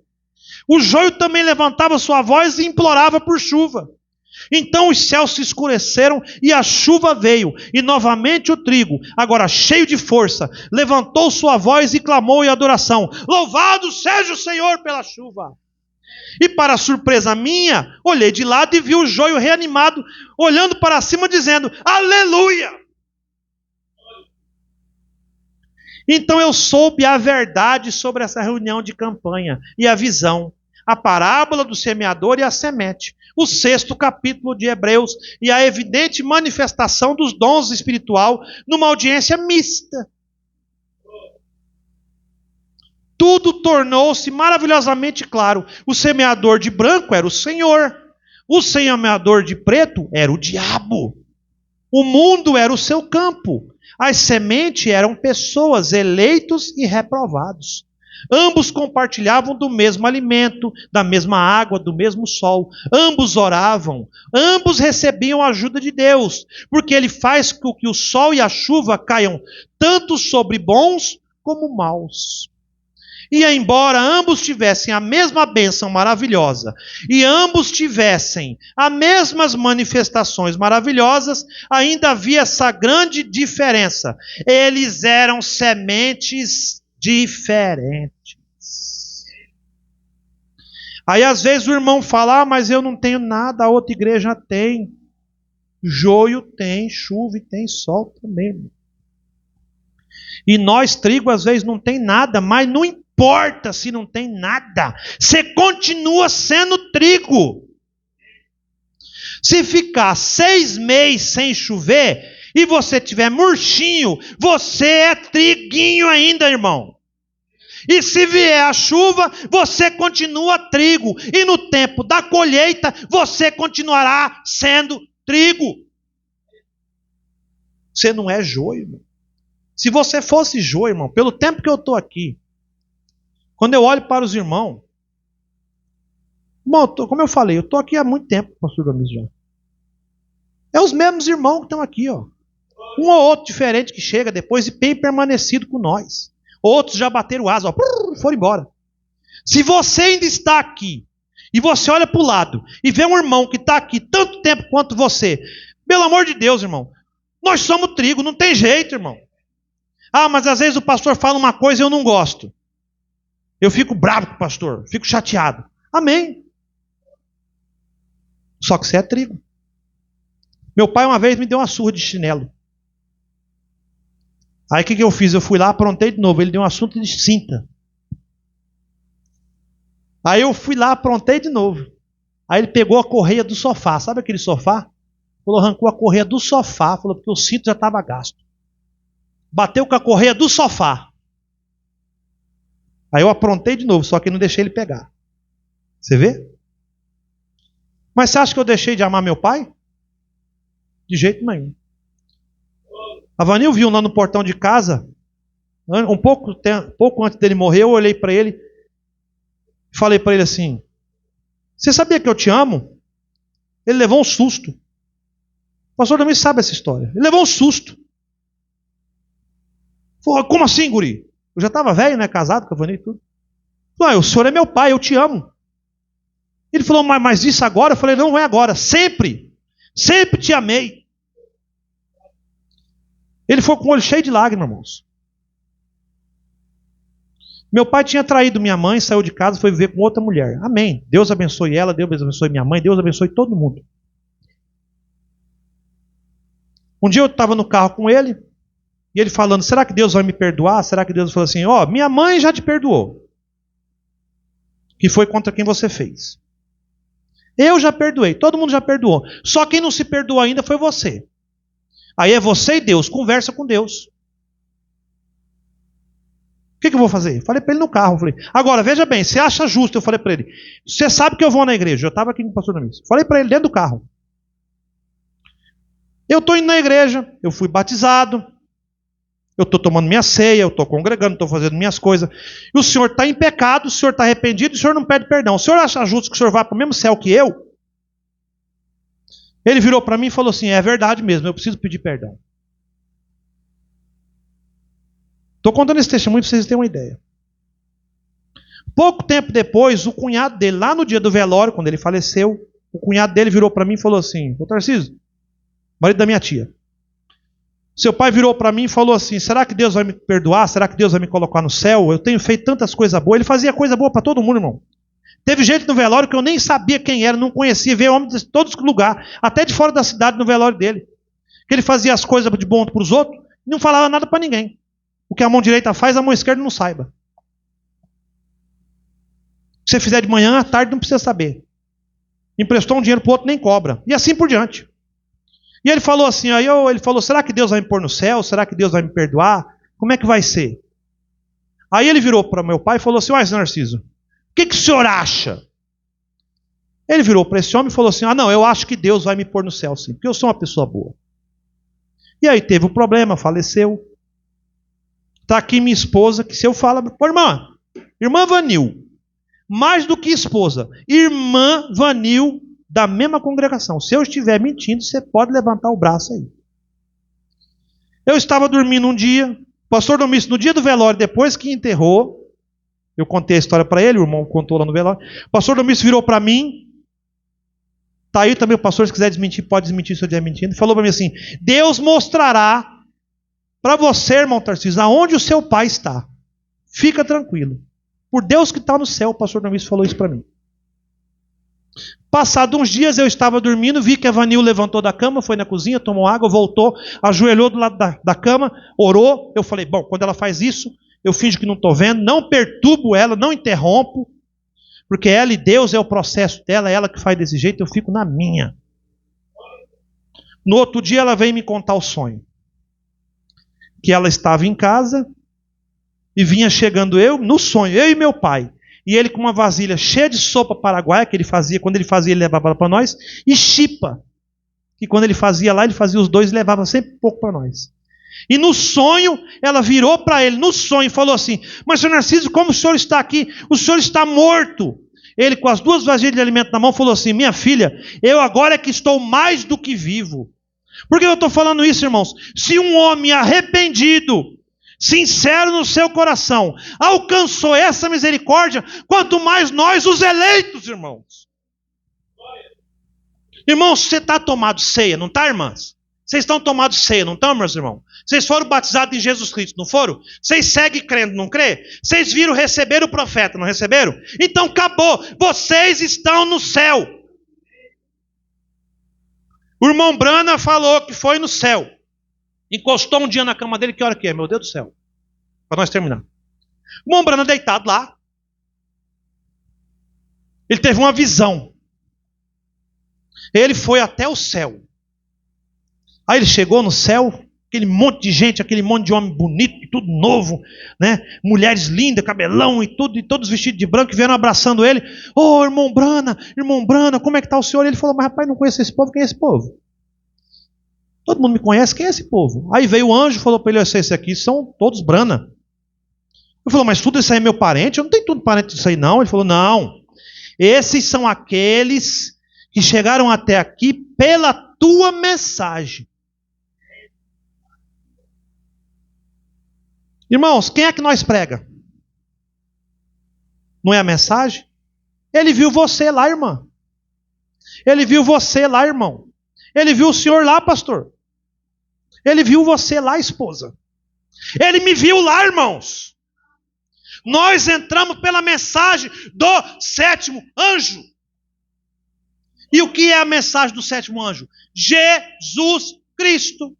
A: O joio também levantava sua voz e implorava por chuva. Então os céus se escureceram e a chuva veio. E novamente o trigo, agora cheio de força, levantou sua voz e clamou em adoração: Louvado seja o Senhor pela chuva! E para surpresa minha, olhei de lado e vi o joio reanimado, olhando para cima dizendo: Aleluia! Então eu soube a verdade sobre essa reunião de campanha e a visão, a parábola do semeador e a semente, o 6º capítulo de Hebreus e a evidente manifestação dos dons espiritual numa audiência mista. Tudo tornou-se maravilhosamente claro. O semeador de branco era o Senhor, o semeador de preto era o diabo. O mundo era o seu campo. As sementes eram pessoas, eleitos e reprovados. Ambos compartilhavam do mesmo alimento, da mesma água, do mesmo sol. Ambos oravam, ambos recebiam a ajuda de Deus, porque Ele faz com que o sol e a chuva caiam tanto sobre bons como maus. E embora ambos tivessem a mesma bênção maravilhosa, e ambos tivessem as mesmas manifestações maravilhosas, ainda havia essa grande diferença. Eles eram sementes diferentes. Aí às vezes o irmão fala: mas eu não tenho nada, a outra igreja tem. Joio tem, chuva e tem sol também. E nós, trigo, às vezes não tem nada, mas não importa se não tem nada. Você continua sendo trigo. Se ficar 6 meses sem chover e você tiver murchinho, você é triguinho ainda, irmão. E se vier a chuva, você continua trigo. E no tempo da colheita, você continuará sendo trigo. Você não é joio, irmão. Se você fosse joio, irmão, pelo tempo que eu estou aqui, quando eu olho para os irmãos, irmão, como eu falei, eu estou aqui há muito tempo, pastor Gomes já. É os mesmos irmãos que estão aqui, ó. Um ou outro diferente que chega depois e tem permanecido com nós. Outros já bateram asa, ó, foram embora. Se você ainda está aqui, e você olha para o lado, e vê um irmão que está aqui tanto tempo quanto você, pelo amor de Deus, irmão, nós somos trigo, não tem jeito, irmão. Ah, mas às vezes o pastor fala uma coisa e eu não gosto. Eu fico bravo com o pastor, fico chateado. Amém. Só que você é trigo. Meu pai uma vez me deu uma surra de chinelo. Aí o que eu fiz? Eu fui lá, aprontei de novo. Ele deu um assunto de cinta. Aí eu fui lá, aprontei de novo. Aí ele pegou a correia do sofá. Sabe aquele sofá? Falou, arrancou a correia do sofá. Falou, porque o cinto já estava gasto. Bateu com a correia do sofá. Aí eu aprontei de novo, só que não deixei ele pegar. Você vê? Mas você acha que eu deixei de amar meu pai? De jeito nenhum. A Vanil viu lá no portão de casa, pouco antes dele morrer, eu olhei para ele e falei para ele assim: você sabia que eu te amo? Ele levou um susto. O pastor também sabe essa história. Ele levou um susto. Falou, como assim, guri? Eu já estava velho, né? Casado com a Vanil e tudo. Falei, o senhor é meu pai, eu te amo. Ele falou, mas isso agora? Eu falei, não é agora, sempre. Sempre te amei. Ele foi com o olho cheio de lágrimas, irmãos. Meu pai tinha traído minha mãe, saiu de casa, foi viver com outra mulher. Amém. Deus abençoe ela, Deus abençoe minha mãe, Deus abençoe todo mundo. Um dia eu estava no carro com ele, e ele falando, será que Deus vai me perdoar? Será que Deus falou assim, ó, minha mãe já te perdoou. Que foi contra quem você fez. Eu já perdoei, todo mundo já perdoou. Só quem não se perdoou ainda foi você. Aí é você e Deus, conversa com Deus. O que eu vou fazer? Falei para ele no carro. Falei, agora, veja bem, você acha justo? Eu falei para ele, você sabe que eu vou na igreja. Eu estava aqui com o pastor Namis. Falei para ele dentro do carro. Eu estou indo na igreja, eu fui batizado. Eu estou tomando minha ceia, eu estou congregando, estou fazendo minhas coisas. E o senhor está em pecado, o senhor está arrependido, e o senhor não pede perdão. O senhor acha justo que o senhor vá para o mesmo céu que eu? Ele virou para mim e falou assim, é verdade mesmo, eu preciso pedir perdão. Estou contando esse testemunho para vocês terem uma ideia. Pouco tempo depois, o cunhado dele, lá no dia do velório, quando ele faleceu, o cunhado dele virou para mim e falou assim, ô Tarcísio, marido da minha tia, seu pai virou para mim e falou assim, será que Deus vai me perdoar? Será que Deus vai me colocar no céu? Eu tenho feito tantas coisas boas. Ele fazia coisa boa para todo mundo, irmão. Teve gente no velório que eu nem sabia quem era, não conhecia, veio homem de todos os lugares, até de fora da cidade no velório dele. Que ele fazia as coisas de bom para os outros e não falava nada para ninguém. O que a mão direita faz, a mão esquerda não saiba. Se você fizer de manhã, à tarde não precisa saber. Emprestou um dinheiro para o outro, nem cobra. E assim por diante. E ele falou assim, ele falou, será que Deus vai me pôr no céu? Será que Deus vai me perdoar? Como é que vai ser? Aí ele virou para meu pai e falou assim, seu Narciso, o que o senhor acha? Ele virou para esse homem e falou assim, não, eu acho que Deus vai me pôr no céu sim, porque eu sou uma pessoa boa. E aí teve um problema, faleceu. Está aqui minha esposa, que se eu falo, pô, irmã Vanil, mais do que esposa, irmã Vanil da mesma congregação. Se eu estiver mentindo, você pode levantar o braço aí. Eu estava dormindo um dia, o pastor Domício, no dia do velório, depois que enterrou, eu contei a história para ele, o irmão contou lá no velório, o pastor Domício virou para mim, está aí também o pastor, se quiser desmentir, pode desmentir se eu estiver mentindo, falou para mim assim, Deus mostrará para você, irmão Tarcísio, aonde o seu pai está. Fica tranquilo. Por Deus que está no céu, o pastor Domício falou isso para mim. Passados uns dias eu estava dormindo, vi que a Vanil levantou da cama, foi na cozinha, tomou água, voltou, ajoelhou do lado da cama, orou. Eu falei, bom, quando ela faz isso, eu finjo que não estou vendo, não perturbo ela, não interrompo, porque ela e Deus é o processo dela, é ela que faz desse jeito, eu fico na minha. No outro dia ela veio me contar o sonho. Que ela estava em casa e vinha chegando no sonho, eu e meu pai. E ele com uma vasilha cheia de sopa paraguaia, que ele fazia, quando ele fazia, ele levava para nós, e chipa, que quando ele fazia lá, ele fazia os dois e levava sempre pouco para nós. E no sonho, ela virou para ele, no sonho, e falou assim, mas senhor Narciso, como o senhor está aqui? O senhor está morto. Ele com as 2 vasilhas de alimento na mão, falou assim, minha filha, eu agora é que estou mais do que vivo. Por que eu estou falando isso, irmãos? Se um homem arrependido, sincero no seu coração, alcançou essa misericórdia, quanto mais nós, os eleitos, irmãos. Irmãos, você está tomado ceia, não está, irmãs? Vocês estão tomados ceia, não estão, meus irmãos? Vocês foram batizados em Jesus Cristo, não foram? Vocês seguem crendo, não crê? Vocês viram receber o profeta, não receberam? Então acabou, vocês estão no céu. O irmão Brana falou que foi no céu. Encostou um dia na cama dele, que hora que é? Meu Deus do céu. Para nós terminar. O irmão Brana deitado lá. Ele teve uma visão. Ele foi até o céu. Aí ele chegou no céu, aquele monte de gente, aquele monte de homem bonito, tudo novo, né? Mulheres lindas, cabelão e tudo, e todos vestidos de branco, e vieram abraçando ele. Ô, irmão Brana, como é que está o senhor? Ele falou, mas rapaz, não conheço esse povo, quem é esse povo? Todo mundo me conhece, quem é esse povo? Aí veio o anjo e falou para ele, esses aqui são todos Brana. Ele falou, mas tudo isso aí é meu parente? Eu não tenho tudo parente disso aí não. Ele falou, não, esses são aqueles que chegaram até aqui pela tua mensagem. Irmãos, quem é que nós prega? Não é a mensagem? Ele viu você lá, irmã. Ele viu você lá, irmão. Ele viu o senhor lá, pastor. Ele viu você lá, esposa. Ele me viu lá, irmãos. Nós entramos pela mensagem do 7º anjo. E o que é a mensagem do 7º anjo? Jesus Cristo.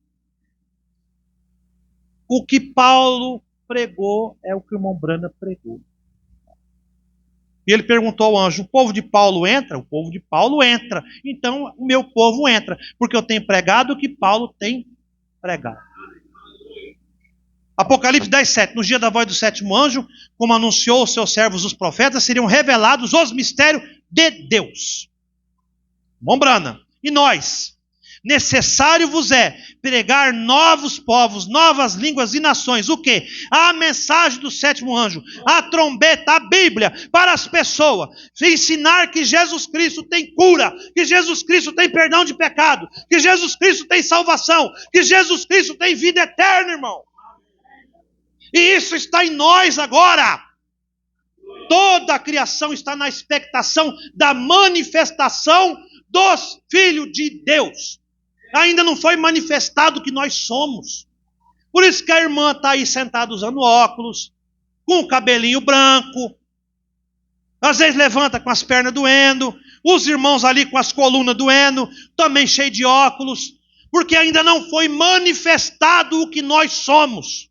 A: O que Paulo pregou é o que o irmão Brana pregou. E ele perguntou ao anjo, o povo de Paulo entra? O povo de Paulo entra. Então o meu povo entra, porque eu tenho pregado o que Paulo tem pregado. Apocalipse 10:7. No dia da voz do 7º anjo, como anunciou aos seus servos os profetas, seriam revelados os mistérios de Deus. Irmão Brana. E nós? necessário vos é pregar novos povos, novas línguas e nações. O quê? A mensagem do sétimo anjo, a trombeta, a Bíblia, para as pessoas. Ensinar que Jesus Cristo tem cura, que Jesus Cristo tem perdão de pecado, que Jesus Cristo tem salvação, que Jesus Cristo tem vida eterna, irmão. E isso está em nós agora. Toda a criação está na expectação da manifestação dos filhos de Deus. Ainda não foi manifestado o que nós somos. Por isso que a irmã está aí sentada usando óculos, com o cabelinho branco, às vezes levanta com as pernas doendo, os irmãos ali com as colunas doendo, também cheio de óculos, porque ainda não foi manifestado o que nós somos.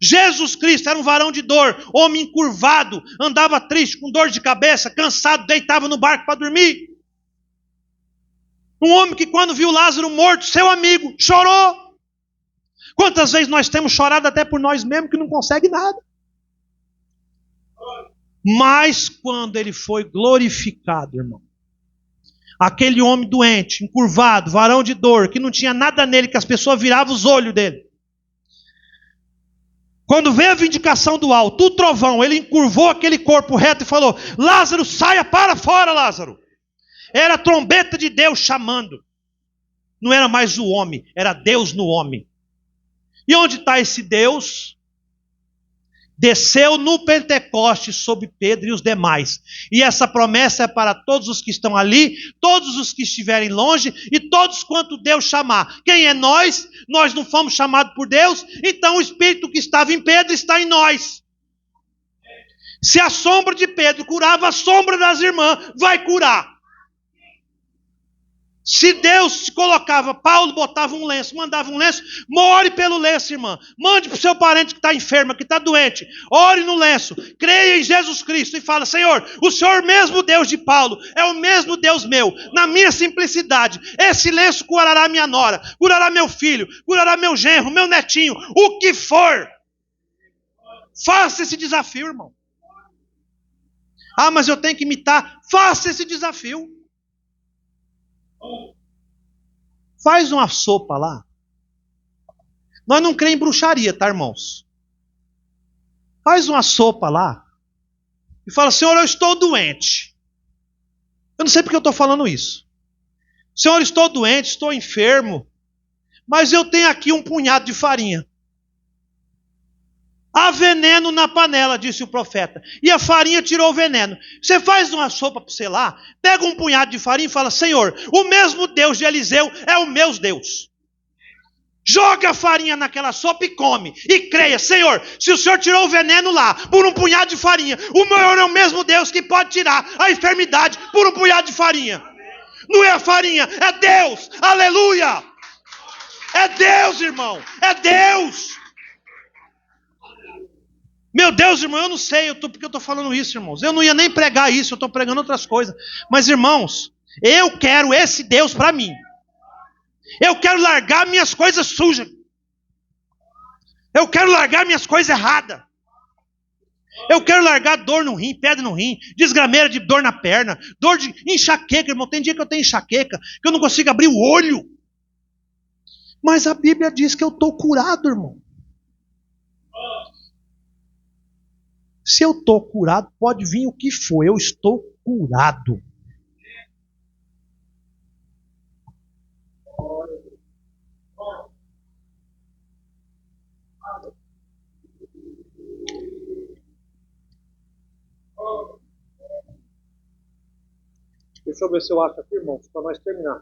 A: Jesus Cristo era um varão de dor, homem encurvado, andava triste, com dor de cabeça, cansado, deitava no barco para dormir. Um homem que quando viu Lázaro morto, seu amigo, chorou. Quantas vezes nós temos chorado até por nós mesmos que não consegue nada. Mas quando ele foi glorificado, irmão, aquele homem doente, encurvado, varão de dor, que não tinha nada nele, que as pessoas viravam os olhos dele. Quando veio a vindicação do alto, o trovão, ele encurvou aquele corpo reto e falou: Lázaro, saia para fora, Lázaro. Era a trombeta de Deus chamando. Não era mais o homem, era Deus no homem. E onde está esse Deus? Desceu no Pentecostes sobre Pedro e os demais. E essa promessa é para todos os que estão ali, todos os que estiverem longe e todos quanto Deus chamar. Quem é nós? Nós não fomos chamados por Deus, então o Espírito que estava em Pedro está em nós. Se a sombra de Pedro curava a sombra das irmãs, vai curar. Se Deus te colocava, Paulo botava um lenço, mandava um lenço, ore pelo lenço, irmã. Mande para o seu parente que está enfermo, que está doente. Ore no lenço, creia em Jesus Cristo e fala: Senhor, o Senhor mesmo Deus de Paulo, é o mesmo Deus meu. Na minha simplicidade, esse lenço curará minha nora, curará meu filho, curará meu genro, meu netinho, o que for. Faça esse desafio, irmão. Ah, mas eu tenho que imitar. Faça esse desafio. Faz uma sopa lá. Nós não cremos em bruxaria, tá, irmãos? Faz uma sopa lá e fala: Senhor, eu estou doente. Eu não sei porque eu estou falando isso. Senhor, estou doente, estou enfermo, mas eu tenho aqui um punhado de farinha. Há veneno na panela, disse o profeta. E a farinha tirou o veneno. Você faz uma sopa para você lá, pega um punhado de farinha e fala: Senhor, o mesmo Deus de Eliseu é o meu Deus. Joga a farinha naquela sopa e come. E creia: Senhor, se o Senhor tirou o veneno lá por um punhado de farinha, o Senhor é o mesmo Deus que pode tirar a enfermidade por um punhado de farinha. Não é a farinha, é Deus. Aleluia! É Deus, irmão. É Deus. Meu Deus, irmão, eu não sei porque eu estou falando isso, irmãos. Eu não ia nem pregar isso, eu estou pregando outras coisas. Mas, irmãos, eu quero esse Deus para mim. Eu quero largar minhas coisas sujas. Eu quero largar minhas coisas erradas. Eu quero largar dor no rim, pedra no rim, desgrameira de dor na perna, dor de enxaqueca, irmão. Tem dia que eu tenho enxaqueca, que eu não consigo abrir o olho. Mas a Bíblia diz que eu estou curado, irmão. Se eu estou curado, pode vir o que for, eu estou curado. Deixa eu ver se eu acho aqui, irmãos, para nós terminar.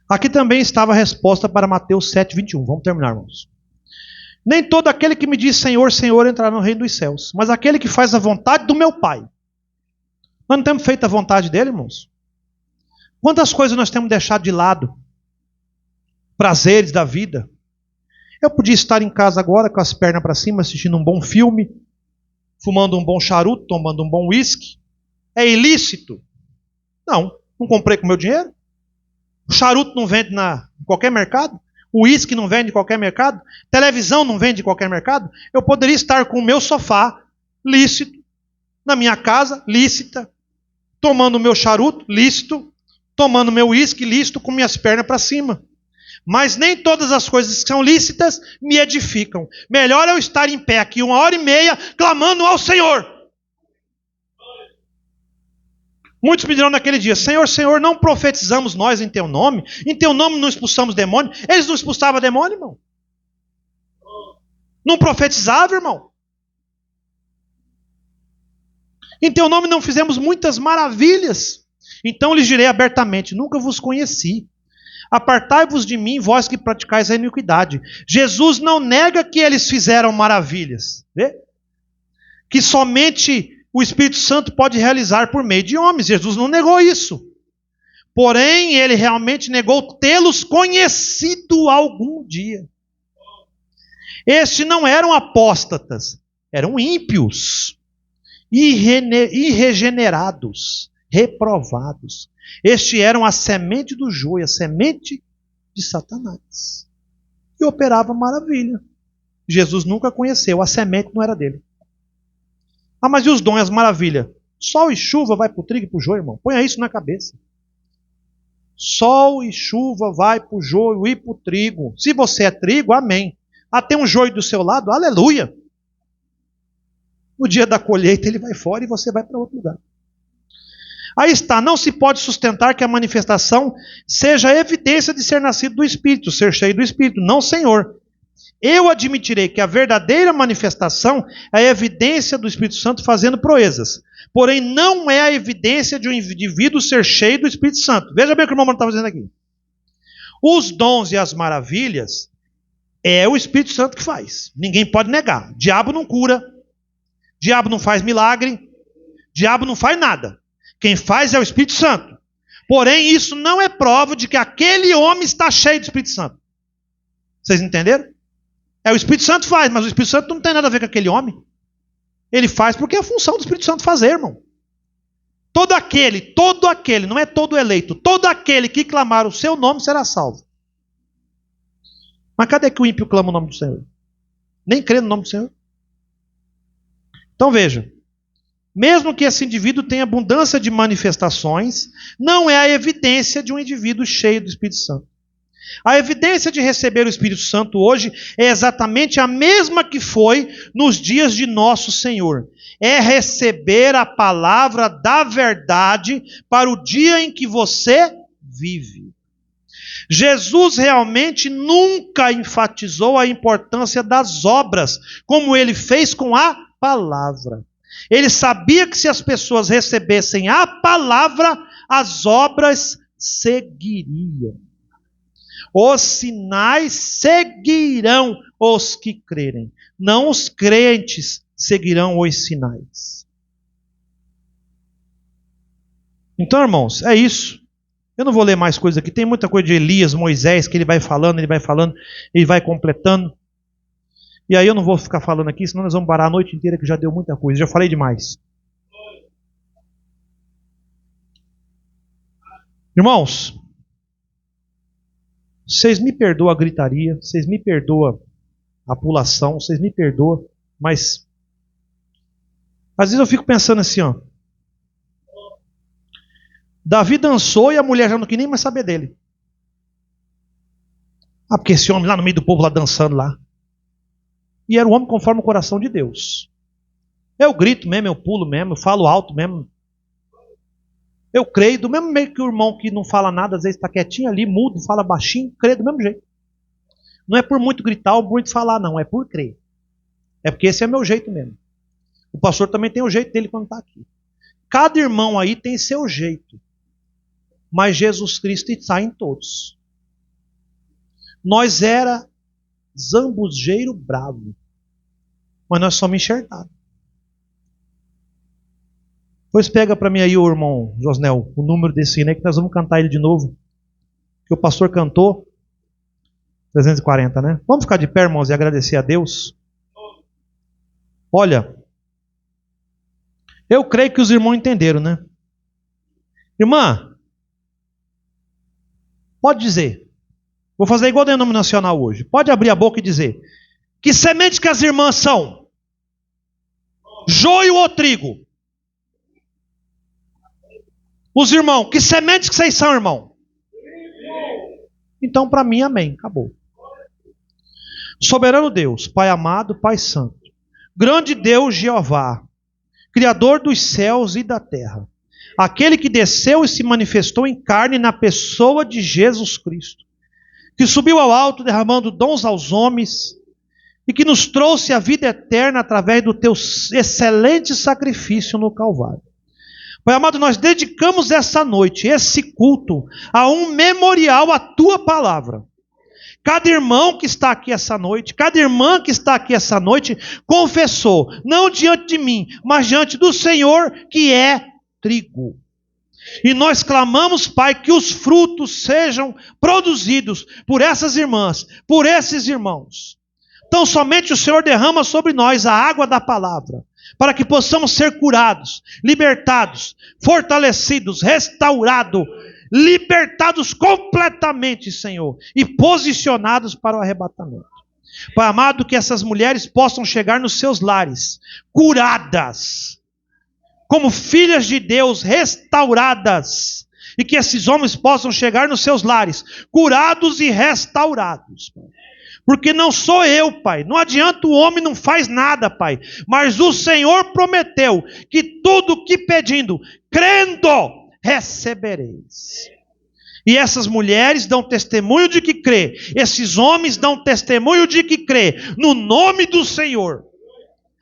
A: Aqui também estava a resposta para Mateus 7:21. Vamos terminar, irmãos. Nem todo aquele que me diz Senhor, Senhor entrará no reino dos céus, mas aquele que faz a vontade do meu Pai. Nós não temos feito a vontade dele, irmãos? Quantas coisas nós temos deixado de lado? Prazeres da vida. Eu podia estar em casa agora com as pernas para cima, assistindo um bom filme, fumando um bom charuto, tomando um bom uísque. É ilícito? Não comprei com meu dinheiro. charuto não vende em qualquer mercado? O uísque não vende em qualquer mercado? Televisão não vende em qualquer mercado? Eu poderia estar com o meu sofá, lícito, na minha casa, lícita, tomando o meu charuto, lícito, tomando meu uísque, lícito, com minhas pernas para cima. Mas nem todas as coisas que são lícitas me edificam. Melhor eu estar em pé aqui 1h30, clamando ao Senhor. Muitos me dirão naquele dia: Senhor, Senhor, não profetizamos nós em teu nome? Em teu nome não expulsamos demônio? Eles não expulsavam demônio, irmão? Não profetizavam, irmão? Em teu nome não fizemos muitas maravilhas? Então lhes direi abertamente: nunca vos conheci. Apartai-vos de mim, vós que praticais a iniquidade. Jesus não nega que eles fizeram maravilhas. Vê? Que somente o Espírito Santo pode realizar por meio de homens. Jesus não negou isso. Porém, ele realmente negou tê-los conhecido algum dia. Estes não eram apóstatas, eram ímpios, irregenerados, reprovados. Estes eram a semente do joio, a semente de Satanás. E operava maravilha. Jesus nunca conheceu, a semente não era dele. Ah, mas e os dons, as maravilhas? Sol e chuva vai para o trigo e para o joio, irmão. Ponha isso na cabeça. Sol e chuva vai para o joio e para o trigo. Se você é trigo, amém. Ah, tem um joio do seu lado, aleluia. No dia da colheita ele vai fora e você vai para outro lugar. Aí está, não se pode sustentar que a manifestação seja evidência de ser nascido do Espírito, ser cheio do Espírito. Não, Senhor. Eu admitirei que a verdadeira manifestação é a evidência do Espírito Santo fazendo proezas. Porém, não é a evidência de um indivíduo ser cheio do Espírito Santo. Veja bem o que o irmão está fazendo aqui. Os dons e as maravilhas é o Espírito Santo que faz. Ninguém pode negar. Diabo não cura. Diabo não faz milagre. Diabo não faz nada. Quem faz é o Espírito Santo. Porém, isso não é prova de que aquele homem está cheio do Espírito Santo. Vocês entenderam? O Espírito Santo faz, mas o Espírito Santo não tem nada a ver com aquele homem. Ele faz porque é a função do Espírito Santo fazer, irmão. Todo aquele, não é todo eleito, todo aquele que clamar o seu nome será salvo. Mas cadê que o ímpio clama o nome do Senhor? Nem crê no nome do Senhor. Então veja, mesmo que esse indivíduo tenha abundância de manifestações, não é a evidência de um indivíduo cheio do Espírito Santo. A evidência de receber o Espírito Santo hoje é exatamente a mesma que foi nos dias de nosso Senhor. É receber a palavra da verdade para o dia em que você vive. Jesus realmente nunca enfatizou a importância das obras, como ele fez com a palavra. Ele sabia que se as pessoas recebessem a palavra, as obras seguiriam. Os sinais seguirão os que crerem. Não os crentes seguirão os sinais. Então, irmãos, é isso. Eu não vou ler mais coisa aqui. Tem muita coisa de Elias, Moisés, que ele vai falando, ele vai completando. E aí eu não vou ficar falando aqui, senão nós vamos parar a noite inteira, que já deu muita coisa. Já falei demais. Irmãos, vocês me perdoam a gritaria, vocês me perdoam a pulação, vocês me perdoam, mas às vezes eu fico pensando assim, ó. Davi dançou e a mulher já não quis nem mais saber dele. Ah, porque esse homem lá no meio do povo lá dançando lá. E era um homem conforme o coração de Deus. Eu grito mesmo, eu pulo mesmo, eu falo alto mesmo. Eu creio, do mesmo meio que o irmão que não fala nada, às vezes está quietinho ali, mudo, fala baixinho, crê do mesmo jeito. Não é por muito gritar ou por muito falar, não, é por crer. É porque esse é meu jeito mesmo. O pastor também tem o jeito dele quando está aqui. Cada irmão aí tem seu jeito. Mas Jesus Cristo está em todos. Nós era zambujeiro bravo. Mas nós somos enxertados. Pois pega para mim aí, o irmão Josnel, o número desse hino aí, que nós vamos cantar ele de novo. Que o pastor cantou. 340, né? Vamos ficar de pé, irmãos, e agradecer a Deus. Olha, eu creio que os irmãos entenderam, né? Irmã, Pode dizer. Vou fazer igual denominacional hoje. Pode abrir a boca e dizer. Que semente que as irmãs são? Joio ou trigo? Os irmãos, que sementes que vocês são, irmão? Então, para mim, amém. Acabou. Soberano Deus, Pai amado, Pai santo. Grande Deus, Jeová. Criador dos céus e da terra. Aquele que desceu e se manifestou em carne na pessoa de Jesus Cristo. Que subiu ao alto derramando dons aos homens. E que nos trouxe a vida eterna através do teu excelente sacrifício no Calvário. Pai amado, nós dedicamos essa noite, esse culto, a um memorial à tua palavra. Cada irmão que está aqui essa noite, cada irmã que está aqui essa noite, confessou, não diante de mim, mas diante do Senhor, que é trigo. E nós clamamos, Pai, que os frutos sejam produzidos por essas irmãs, por esses irmãos. Então somente o Senhor derrama sobre nós a água da palavra, para que possamos ser curados, libertados, fortalecidos, restaurados, libertados completamente, Senhor, e posicionados para o arrebatamento. Pai amado, que essas mulheres possam chegar nos seus lares, curadas, como filhas de Deus, restauradas, e que esses homens possam chegar nos seus lares, curados e restaurados, Pai. Porque não sou eu, Pai. Não adianta, o homem não faz nada, Pai. Mas o Senhor prometeu que tudo que pedindo, crendo, recebereis. E essas mulheres dão testemunho de que crê. Esses homens dão testemunho de que crê. No nome do Senhor.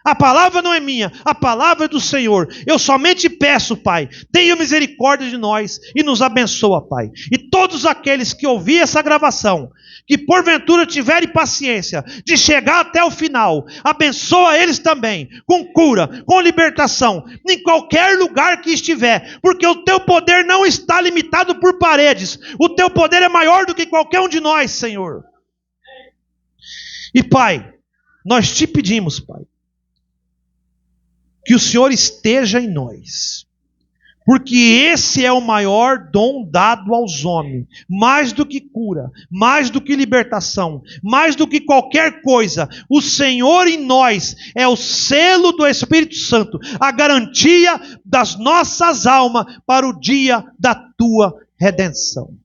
A: A palavra não é minha, a palavra é do Senhor. Eu somente peço, Pai, tenha misericórdia de nós e nos abençoa, Pai. E todos aqueles que ouvirem essa gravação, que porventura tiverem paciência de chegar até o final, abençoa eles também, com cura, com libertação, em qualquer lugar que estiver, porque o teu poder não está limitado por paredes, o teu poder é maior do que qualquer um de nós, Senhor. E Pai, nós te pedimos, Pai, que o Senhor esteja em nós, porque esse é o maior dom dado aos homens, mais do que cura, mais do que libertação, mais do que qualquer coisa, o Senhor em nós é o selo do Espírito Santo, a garantia das nossas almas para o dia da tua redenção.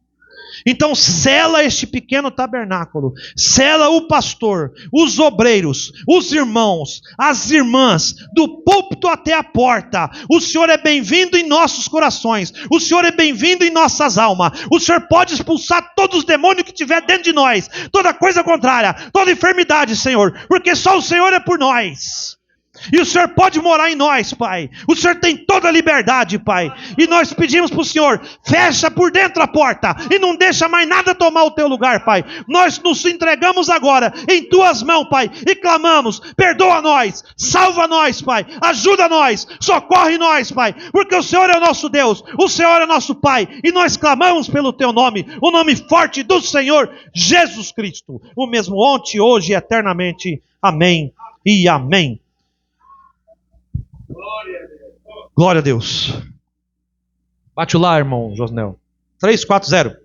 A: Então sela este pequeno tabernáculo, sela o pastor, os obreiros, os irmãos, as irmãs, do púlpito até a porta. O Senhor é bem-vindo em nossos corações, o Senhor é bem-vindo em nossas almas. O Senhor pode expulsar todos os demônios que tiver dentro de nós, toda coisa contrária, toda enfermidade, Senhor, porque só o Senhor é por nós. E o Senhor pode morar em nós, Pai. O Senhor tem toda a liberdade, Pai. E nós pedimos para o Senhor, fecha por dentro a porta e não deixa mais nada tomar o teu lugar, Pai. Nós nos entregamos agora em tuas mãos, Pai, e clamamos, perdoa nós, salva nós, Pai, ajuda nós, socorre nós, Pai, porque o Senhor é o nosso Deus, o Senhor é nosso Pai, e nós clamamos pelo teu nome, o nome forte do Senhor Jesus Cristo, o mesmo ontem, hoje e eternamente. Amém e amém. Glória a Deus. Bate lá, irmão Josnel. 3, 4, 0.